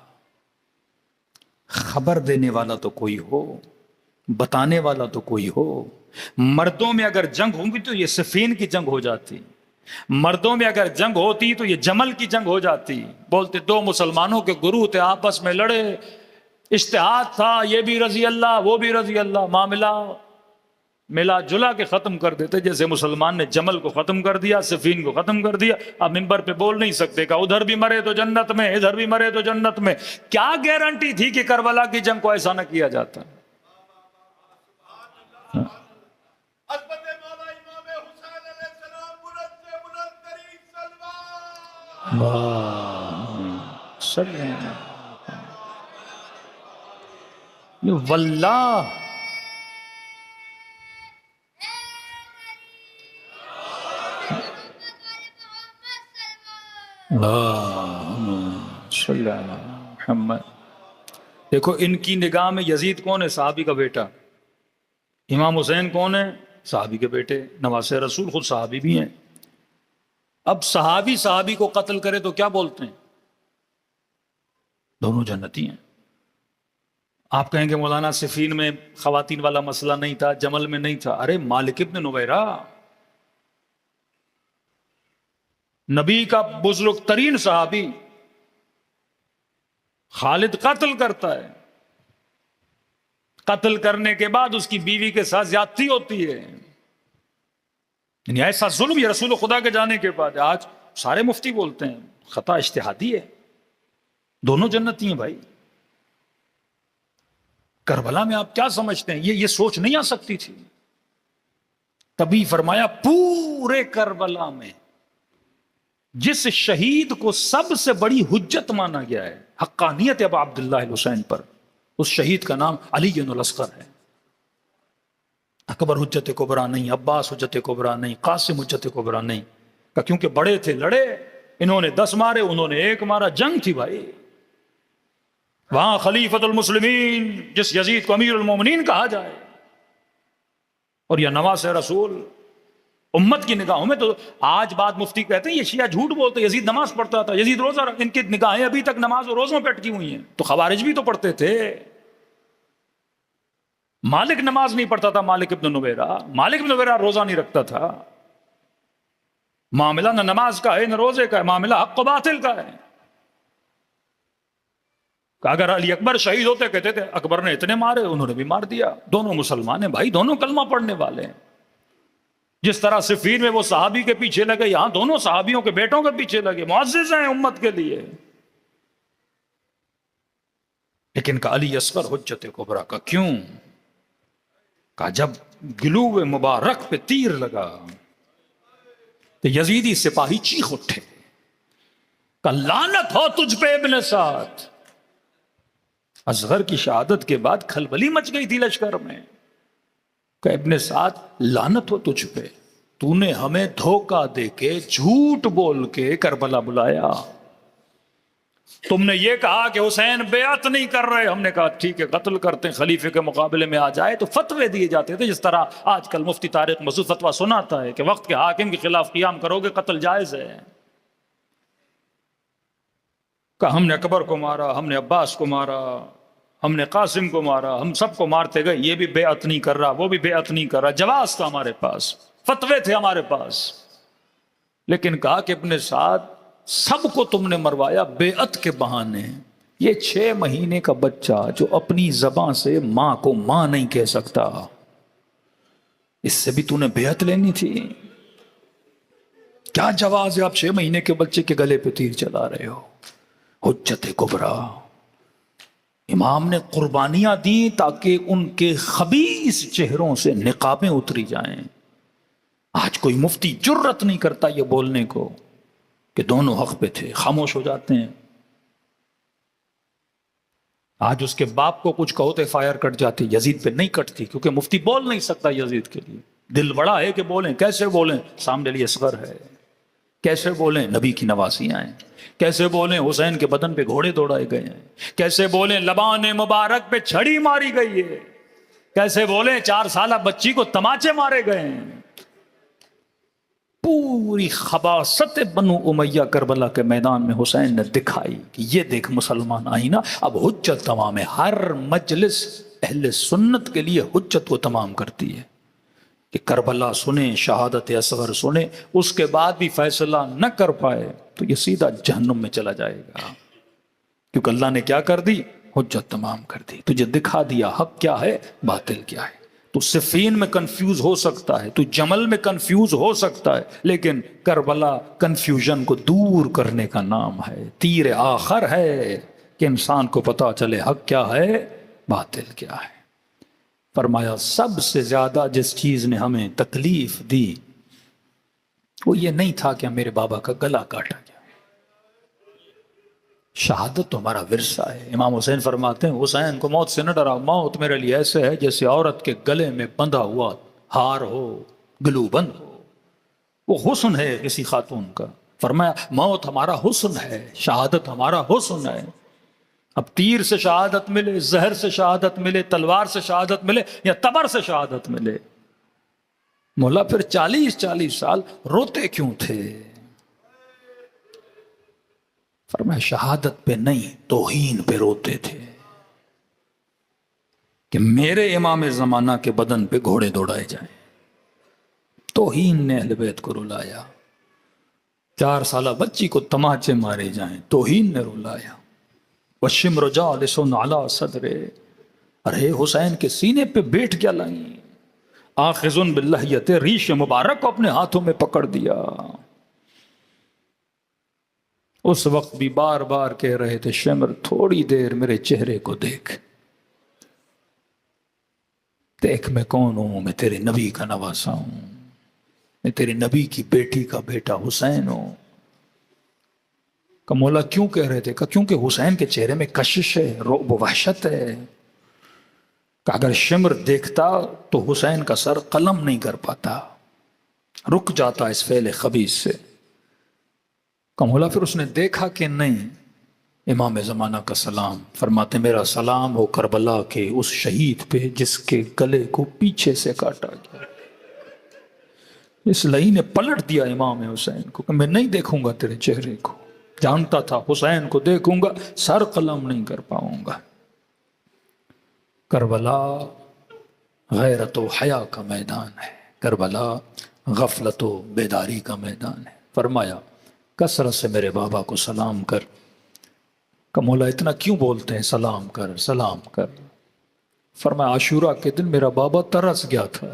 خبر دینے والا تو کوئی ہو، بتانے والا تو کوئی ہو۔ مردوں میں اگر جنگ ہوگی تو یہ صفین کی جنگ ہو جاتی، مردوں میں اگر جنگ ہوتی تو یہ جمل کی جنگ ہو جاتی۔ بولتے دو مسلمانوں کے گروہ تھے، آپس میں لڑے، اجتہاد تھا، یہ بھی رضی اللہ وہ بھی رضی اللہ، معاملہ ملا جلا کے ختم کر دیتے۔ جیسے مسلمان نے جمل کو ختم کر دیا، صفین کو ختم کر دیا، اب ممبر پہ بول نہیں سکتے کہ ادھر بھی مرے تو جنت میں، ادھر بھی مرے تو جنت میں۔ کیا گارنٹی تھی کہ کربلا کی جنگ کو ایسا نہ کیا جاتا؟ واللہ صلی اللہ محمد۔ دیکھو ان کی نگاہ میں یزید کون ہے؟ صحابی کا بیٹا۔ امام حسین کون ہے؟ صحابی کے بیٹے، نواسے رسول، خود صحابی بھی ہیں۔ اب صحابی صحابی کو قتل کرے تو کیا بولتے ہیں؟ دونوں جنتی ہیں۔ آپ کہیں گے مولانا صفین میں خواتین والا مسئلہ نہیں تھا، جمل میں نہیں تھا۔ ارے مالک ابن نویرہ نبی کا بزرگ ترین صحابی، خالد قتل کرتا ہے، قتل کرنے کے بعد اس کی بیوی کے ساتھ زیادتی ہوتی ہے، یعنی ایسا ظلم یہ رسول خدا کے جانے کے بعد۔ آج سارے مفتی بولتے ہیں خطا اجتہادی ہے، دونوں جنتی ہیں بھائی۔ کربلا میں آپ کیا سمجھتے ہیں؟ یہ سوچ نہیں آ سکتی تھی۔ تبھی فرمایا پورے کربلا میں جس شہید کو سب سے بڑی حجت مانا گیا ہے، حقانیت ابا عبداللہ الحسین پر، اس شہید کا نام علی بن الاصغر ہے۔ اکبر حجت کبریٰ نہیں، عباس حجت کبریٰ نہیں، قاسم حجت کبریٰ نہیں، کیونکہ بڑے تھے، لڑے، انہوں نے 10 مارے، انہوں نے 1 مارا، جنگ تھی بھائی۔ وہاں خلیفۃ المسلمین جس یزید کو امیر المومنین کہا جائے، اور یہ نواز رسول، امت کی نگاہوں میں تو آج بات مفتی کہتے ہیں یہ شیعہ جھوٹ بولتے، یزید نماز پڑھتا تھا، یزید روزہ رکھ، ان کی نگاہیں ابھی تک نماز و روزوں پہ اٹکی ہوئی ہیں۔ تو خوارج بھی تو پڑھتے تھے۔ مالک نماز نہیں پڑھتا تھا، مالک ابن نویرہ، مالک ابن نویرہ روزہ نہیں رکھتا تھا۔ معاملہ نہ نماز کا ہے نہ روزے کا ہے، معاملہ حق و باطل کا ہے۔ کہ اگر علی اکبر شہید ہوتے کہتے تھے اکبر نے اتنے مارے، انہوں نے بھی مار دیا، دونوں مسلمان ہیں بھائی، دونوں کلمہ پڑھنے والے ہیں۔ جس طرح صفین میں وہ صحابی کے پیچھے لگے، یہاں دونوں صحابیوں کے بیٹوں کے پیچھے لگے، معزز ہیں امت کے لیے۔ لیکن کہ علی اصغر حجت کبریٰ کا کیوں؟ کہ جب گلو مبارک پہ تیر لگا تو یزیدی سپاہی چیخ اٹھے کہ لعنت ہو تجھ پہ ابن سعد۔ اصغر کی شہادت کے بعد کھلبلی مچ گئی تھی لشکر میں کہ ابن سعد لعنت ہو تجھ پہ، تو نے ہمیں دھوکہ دے کے جھوٹ بول کے کربلا بلایا، تم نے یہ کہا کہ حسین بیعت نہیں کر رہے، ہم نے کہا ٹھیک ہے قتل کرتے ہیں، خلیفے کے مقابلے میں آ جائے تو فتوے دیے جاتے تھے، جس طرح آج کل مفتی طارق مسعود فتویٰ سناتا ہے کہ وقت کے حاکم کے خلاف قیام کرو گے قتل جائز ہے۔ کہ ہم نے اکبر کو مارا، ہم نے عباس کو مارا، ہم نے قاسم کو مارا، ہم سب کو مارتے گئے، یہ بھی بیعت نہیں کر رہا، وہ بھی بیعت نہیں کر رہا، جواز تھا ہمارے پاس، فتوے تھے ہمارے پاس، لیکن کہا کہ ابن سعد سب کو تم نے مروایا بیعت کے بہانے۔ یہ 6 مہینے کا بچہ جو اپنی زبان سے ماں کو ماں نہیں کہہ سکتا، اس سے بھی تو نے بیعت لینی تھی؟ کیا جواز ہے آپ 6 مہینے کے بچے کے گلے پہ تیر چلا رہے ہو؟ حجت کبریٰ، امام نے قربانیاں دیں تاکہ ان کے خبیث چہروں سے نقابیں اتری جائیں۔ آج کوئی مفتی جرت نہیں کرتا یہ بولنے کو کہ دونوں حق پہ تھے، خاموش ہو جاتے ہیں۔ آج اس کے باپ کو کچھ کہو تو FIR کٹ جاتی، یزید پہ نہیں کٹتی، کیونکہ مفتی بول نہیں سکتا یزید کے لیے۔ دل بڑا ہے کہ بولیں، کیسے بولیں؟ سامنے علی اصغر ہے، کیسے بولیں؟ نبی کی نواسیاں ہیں، کیسے بولیں؟ حسین کے بدن پہ گھوڑے دوڑائے گئے ہیں، کیسے بولیں؟ لبان مبارک پہ چھڑی ماری گئی ہے، کیسے بولیں؟ 4 سالہ بچی کو تماچے مارے گئے ہیں۔ پوری خباثت بنو امیہ کربلا کے میدان میں حسین نے دکھائی کہ یہ دیکھ مسلمان آئینہ اب حجت تمام ہے۔ ہر مجلس اہل سنت کے لیے حجت کو تمام کرتی ہے کہ کربلا سنیں، شہادت اصغر سنیں، اس کے بعد بھی فیصلہ نہ کر پائے تو یہ سیدھا جہنم میں چلا جائے گا، کیونکہ اللہ نے کیا کر دی؟ حجت تمام کر دی، تجھے دکھا دیا حق کیا ہے، باطل کیا ہے۔ تو صفین میں کنفیوز ہو سکتا ہے، تو جمل میں کنفیوز ہو سکتا ہے، لیکن کربلا کنفیوژن کو دور کرنے کا نام ہے، تیر آخر ہے کہ انسان کو پتا چلے حق کیا ہے، باطل کیا ہے۔ فرمایا سب سے زیادہ جس چیز نے ہمیں تکلیف دی وہ یہ نہیں تھا کہ میرے بابا کا گلا کاٹا گیا، شہادت تو ہمارا ورثہ ہے۔ امام حسین فرماتے ہیں حسین کو موت سے نہ ڈرا، موت میرے لیے ایسے ہے جیسے عورت کے گلے میں بندھا ہوا ہار ہو، گلو بند ہو، وہ حسن ہے کسی خاتون کا۔ فرمایا موت ہمارا حسن ہے، شہادت ہمارا حسن ہے۔ اب تیر سے شہادت ملے، زہر سے شہادت ملے، تلوار سے شہادت ملے یا تبر سے شہادت ملے، مولا پھر 40 سال روتے کیوں تھے؟ فرمایا شہادت پہ نہیں، توہین پہ روتے تھے کہ میرے امام زمانہ کے بدن پہ گھوڑے دوڑائے جائیں۔ توہین نے اہل بیت کو رلایا، 4 سالہ بچی کو تماچے مارے جائیں، توہین نے رلایا۔ وَالشِّمْرُ جَالِسٌ عَلَى صَدْرِهِ، ارے حسین کے سینے پہ بیٹھ کیا لائیں، آخذٌ بِاللَّحْيَةِ، ریش مبارک کو اپنے ہاتھوں میں پکڑ دیا۔ اس وقت بھی بار بار کہہ رہے تھے شمر تھوڑی دیر میرے چہرے کو دیکھ، دیکھ میں کون ہوں، میں تیرے نبی کا نواسا ہوں، میں تیرے نبی کی بیٹی کا بیٹا حسین ہوں۔ کہ مولا کیوں کہہ رہے تھے؟ کہ کیونکہ حسین کے چہرے میں کشش ہے، رعب و وحشت ہے، کہ اگر شمر دیکھتا تو حسین کا سر قلم نہیں کر پاتا، رک جاتا اس فعل خبیث سے۔ کہ مولا پھر اس نے دیکھا کہ نہیں، امام زمانہ کا سلام، فرماتے میرا سلام ہو کربلا کے اس شہید پہ جس کے گلے کو پیچھے سے کاٹا گیا۔ اس لئی نے پلٹ دیا امام حسین کو کہ میں نہیں دیکھوں گا تیرے چہرے کو، جانتا تھا حسین کو دیکھوں گا سر قلم نہیں کر پاؤں گا۔ کربلا غیرت و حیا کا میدان ہے، کربلا غفلت و بیداری کا میدان ہے۔ فرمایا کثرت سے میرے بابا کو سلام کر۔ کہ مولا اتنا کیوں بولتے ہیں سلام کر سلام کر؟ فرمایا عاشورہ کے دن میرا بابا ترس گیا تھا،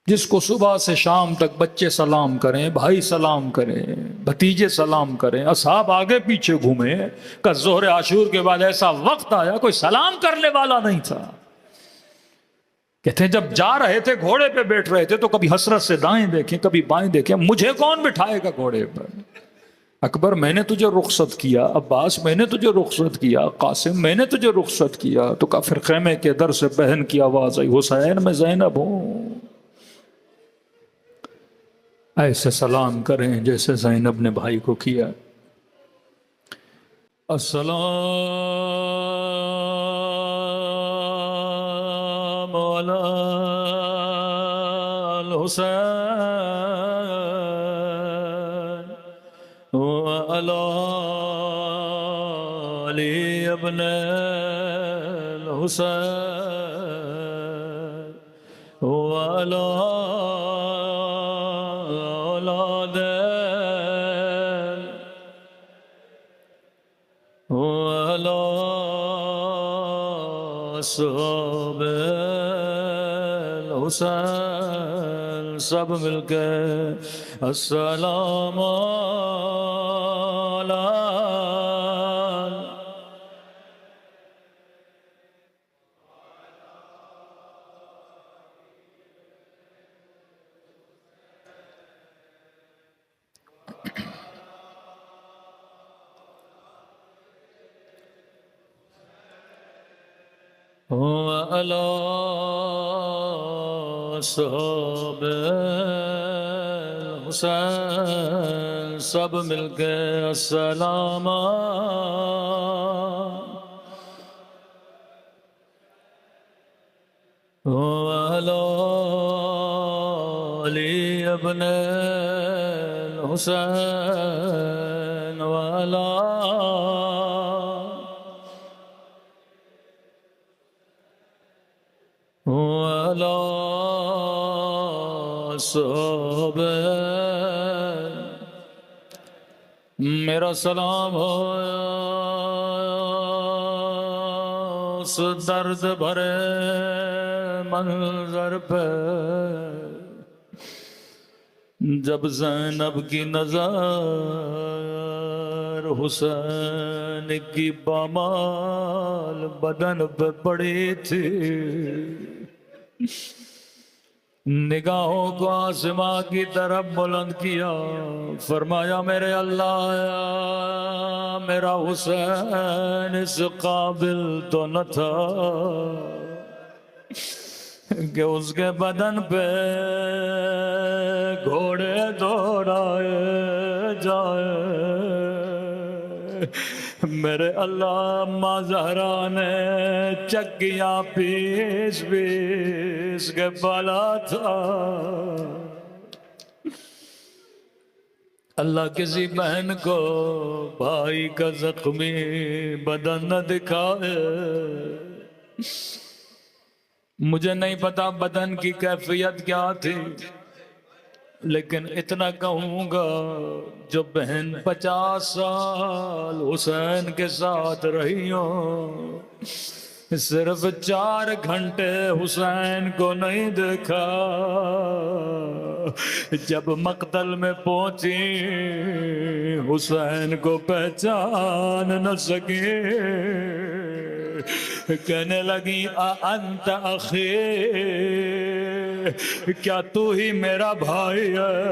جس کو صبح سے شام تک بچے سلام کریں، بھائی سلام کریں، بھتیجے سلام کریں، اصحاب آگے پیچھے گھومیں، کہ ظہر عاشور کے بعد ایسا وقت آیا کوئی سلام کرنے والا نہیں تھا۔ کہتے ہیں جب جا رہے تھے گھوڑے پہ بیٹھ رہے تھے تو کبھی حسرت سے دائیں دیکھیں کبھی بائیں دیکھیں، مجھے کون بٹھائے گا گھوڑے پر؟ اکبر میں نے تجھے رخصت کیا، عباس میں نے تجھے رخصت کیا، قاسم میں نے تجھے رخصت کیا، تو کافر خیمے کے در سے بہن کی آواز آئی حسین میں زینب ہوں۔ ایسے سلام کریں جیسے زینب نے بھائی کو کیا۔ السلام علی الحسین وعلی علی ابن الحسین وعلی اولاد وعلی اصحاب الحسین، سب مل کے السلام علی وعلی اصحاب حسین سب مل کے السلام علی علی ابن الحسین والا والا صحاب میرا سلام ہو اس درد بھرے منظر پہ جب زینب کی نظر حسین کی بامال بدن پہ پڑی تھی نگاہوں کو آسماں کی طرف بلند کیا فرمایا میرے اللہ میرا حسین اس قابل تو نہ تھا کہ اس کے بدن پہ گھوڑے دوڑائے جائے میرے اللہ اماں زہرا نے چکیاں پیس پیس کے پالا تھا اللہ کسی بہن کو بھائی کا زخمی بدن نہ دکھائے مجھے نہیں پتا بدن کی کیفیت کیا تھی لیکن اتنا کہوں گا جو بہن 50 سال حسین کے ساتھ رہی ہو صرف 4 گھنٹے حسین کو نہیں دیکھا جب مقتل میں پہنچی حسین کو پہچان نہ سکی کہنے لگی انت اخی کیا تو ہی میرا بھائی ہے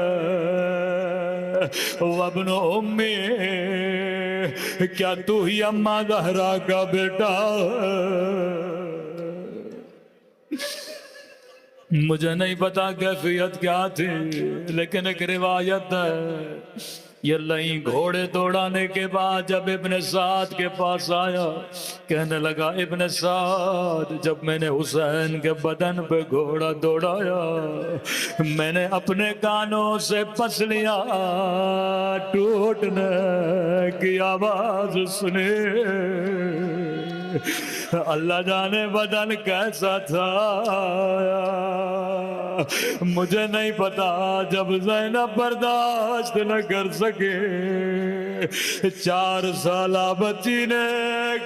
وابن امی کیا تو ہی اماں زہرا کا بیٹا مجھے نہیں پتا کیفیت کیا تھی لیکن ایک روایت ہے یہ لئی گھوڑے دوڑانے کے بعد جب ابن سعد کے پاس آیا کہنے لگا ابن سعد جب میں نے حسین کے بدن پہ گھوڑا دوڑایا میں نے اپنے کانوں سے پسلیاں ٹوٹنے کی آواز سنی اللہ جانے بدن کیسا تھا مجھے نہیں پتا جب زینب برداشت نہ کر سکے 4 سالہ بچی نے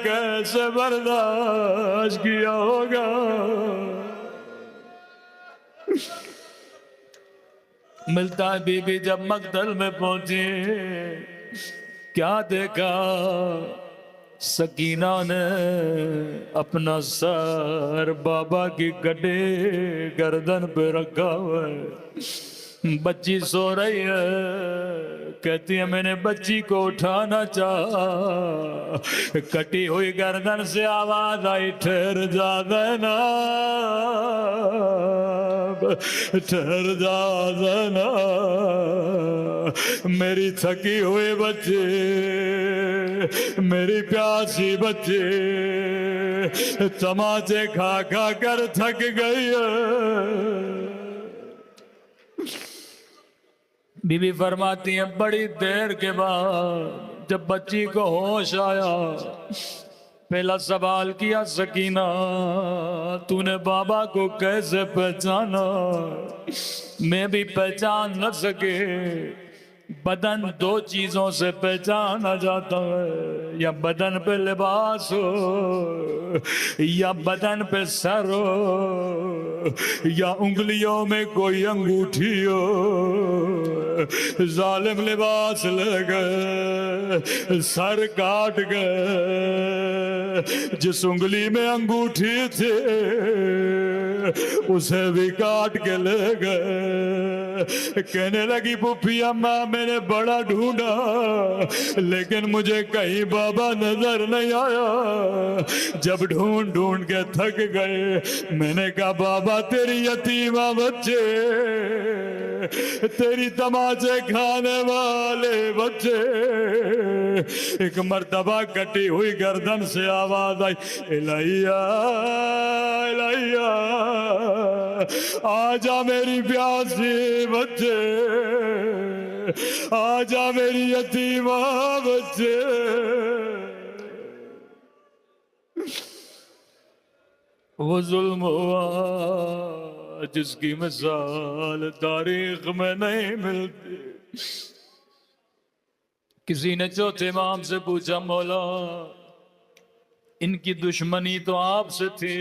کیسے برداشت کیا ہوگا ملتا ہے بی بی جب مقتل میں پہنچی کیا دیکھا سکینہ نے اپنا سر بابا کی گڈے گردن پہ رکھا ہوا ہے بچی سو رہی ہے کہتی ہے میں نے بچی کو اٹھانا چاہا کٹی ہوئی گردن سے آواز آئی ٹھہر جا زینب ٹھہر جا زینب میری تھکی ہوئی بچی میری پیاسی بچی تماچے کھا کھا کر تھک گئی ہے بی بی فرماتی ہیں بڑی دیر کے بعد جب بچی کو ہوش آیا پہلا سوال کیا سکینہ تو نے بابا کو کیسے پہچانا میں بھی پہچان نہ سکے بدن 2 چیزوں سے پہچانا جاتا ہے یا بدن پہ لباس ہو یا بدن پہ سر ہو یا انگلیوں میں کوئی انگوٹھی ہو ظالم لباس لے گئے، سر کاٹ گئے، جس انگلی میں انگوٹھی تھی اسے بھی کاٹ کے لے گئے۔ کہنے لگی پھوپھی اماں میں نے بڑا ڈھونڈا لیکن مجھے کہیں بابا نظر نہیں آیا۔ جب ڈھونڈ ڈھونڈ کے تھک گئے میں نے کہا بابا تیری یتیمہ بچے، تیری تماچے کھانے والے بچے۔ ایک مرتبہ کٹی ہوئی گردن سے آواز آئی، الہیہ الہیہ آجا میری پیاسی بچے، آجا میری یتیمہ بچے۔ وہ ظلم ہوا جس کی مثال تاریخ میں نہیں ملتی۔ کسی نے چوتھے امام سے پوچھا مولا ان کی دشمنی تو آپ سے تھی،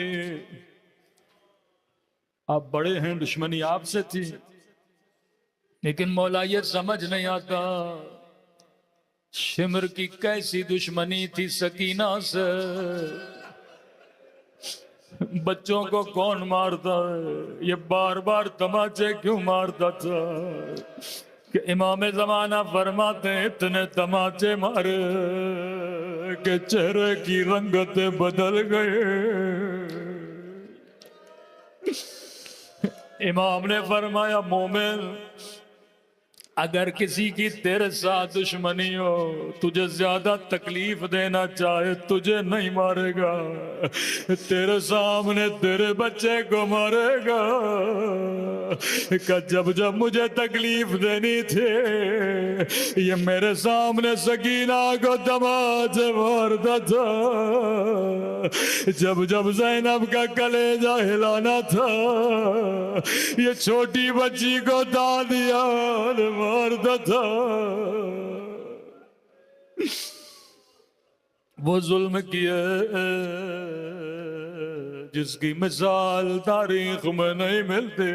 آپ بڑے ہیں، دشمنی آپ سے تھی، لیکن مولا یہ سمجھ نہیں آتا شمر کی کیسی دشمنی تھی سکینہ سے۔ بچوں کو کون مارتا ہے، یہ بار بار تماچے کیوں مارتا تھا کہ امام زمانہ فرماتے ہیں اتنے تماچے مارے کہ چہرے کی رنگتیں بدل گئے۔ امام نے فرمایا مومن اگر کسی کی تیرے ساتھ دشمنی ہو، تجھے زیادہ تکلیف دینا چاہے تجھے نہیں مارے گا، تیرے سامنے تیرے بچے کو مارے گا۔ کہ جب جب مجھے تکلیف دینی تھی یہ میرے سامنے سکینہ کو تماچے مارتا تھا، جب جب زینب کا کلیجہ ہلانا تھا یہ چھوٹی بچی کو دادیا مارتا تھا۔ وہ ظلم کیے جس کی مثال تاریخ میں نہیں ملتی۔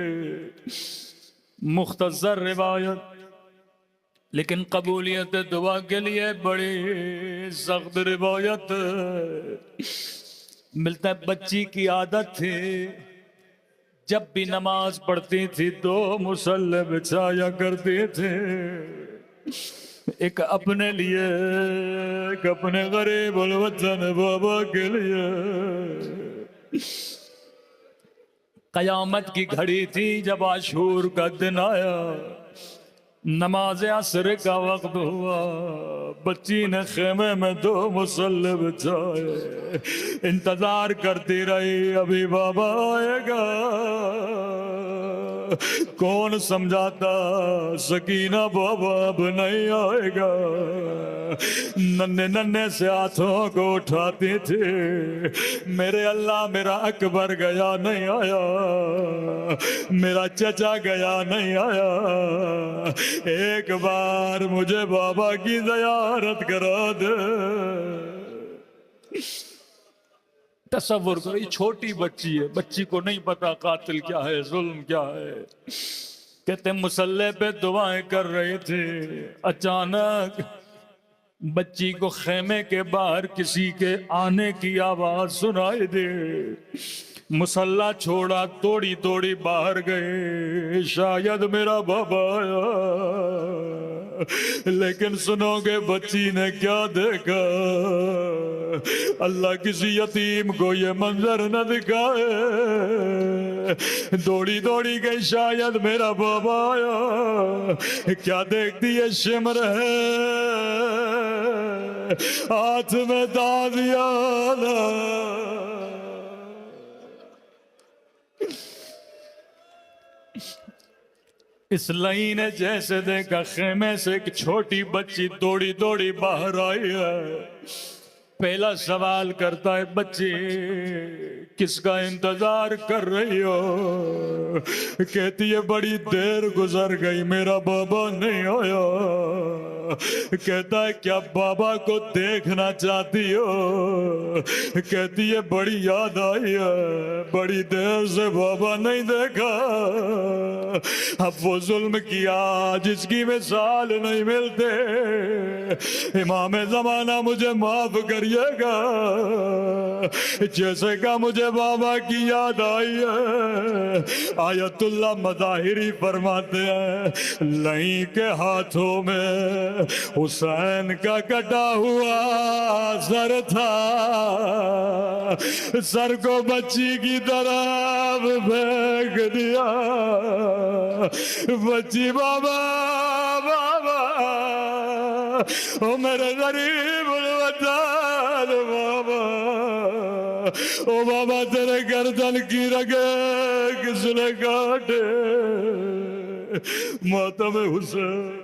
مختصر روایت لیکن قبولیت دعا کے لیے بڑی سخت روایت ملتا ہے۔ بچی کی عادت تھی جب بھی نماز پڑھتی تھی دو مصلے بچھایا کرتی تھی، ایک اپنے لیے ایک اپنے غریب الوطن بابا کے لیے۔ قیامت کی گھڑی تھی جب عاشور کا دن آیا، نماز عصر کا وقت ہوا، بچی نے خیمے میں دو مصلے بچھائے، انتظار کرتی رہی ابھی بابا آئے گا۔ کون سمجھاتا سکینہ بابا اب نہیں آئے گا، ننھے ننھے سے ہاتھوں کو اٹھاتی تھی، میرے اللہ میرا اکبر گیا نہیں آیا، میرا چچا گیا نہیں آیا، ایک بار مجھے بابا کی زیارت کرا دے۔ تصور کرو یہ چھوٹی بچی ہے، بچی کو نہیں پتا قاتل کیا ہے ظلم کیا ہے، کہتے مصلے پہ دعائیں کر رہی تھی، اچانک بچی کو خیمے کے باہر کسی کے آنے کی آواز سنائی دی، مصلہ چھوڑا توڑی توڑی باہر گئے، شاید میرا بابا آیا، لیکن سنو گے بچی نے کیا دیکھا، اللہ کسی یتیم کو یہ منظر نہ دکھائے، دوڑی دوڑی گئی شاید میرا بابا آیا، کیا دیکھتی ہے شمر ہے ہاتھ میں دادیانا، اس لئی نے جیسے دیکھا خیمے سے ایک چھوٹی بچی دوڑی دوڑی باہر آئی ہے، پہلا سوال کرتا ہے بچی کس کا انتظار کر رہی ہو، کہتی ہے بڑی دیر گزر گئی میرا بابا نہیں آیا، کہتا ہے کیا بابا کو دیکھنا چاہتی ہو؟ کہتی ہے بڑی یاد آئی ہے، بڑی دیر سے بابا نہیں دیکھا، اب وہ ظلم کیا جس کی مثال نہیں ملتے، امام زمانہ مجھے معاف کریے گا، جیسے کہ مجھے بابا کی یاد آئی ہے۔ آیت اللہ مظاہری فرماتے ہیں لئی کے ہاتھوں میں حسین کا کٹا ہوا سر تھا، سر کو بچی کی طرف پھینک دیا، بچی بابا بابا او میرے غریب الوطن بابا، او بابا تیرے گردن کی رگیں کس نے کاٹے؟ ماتم حسین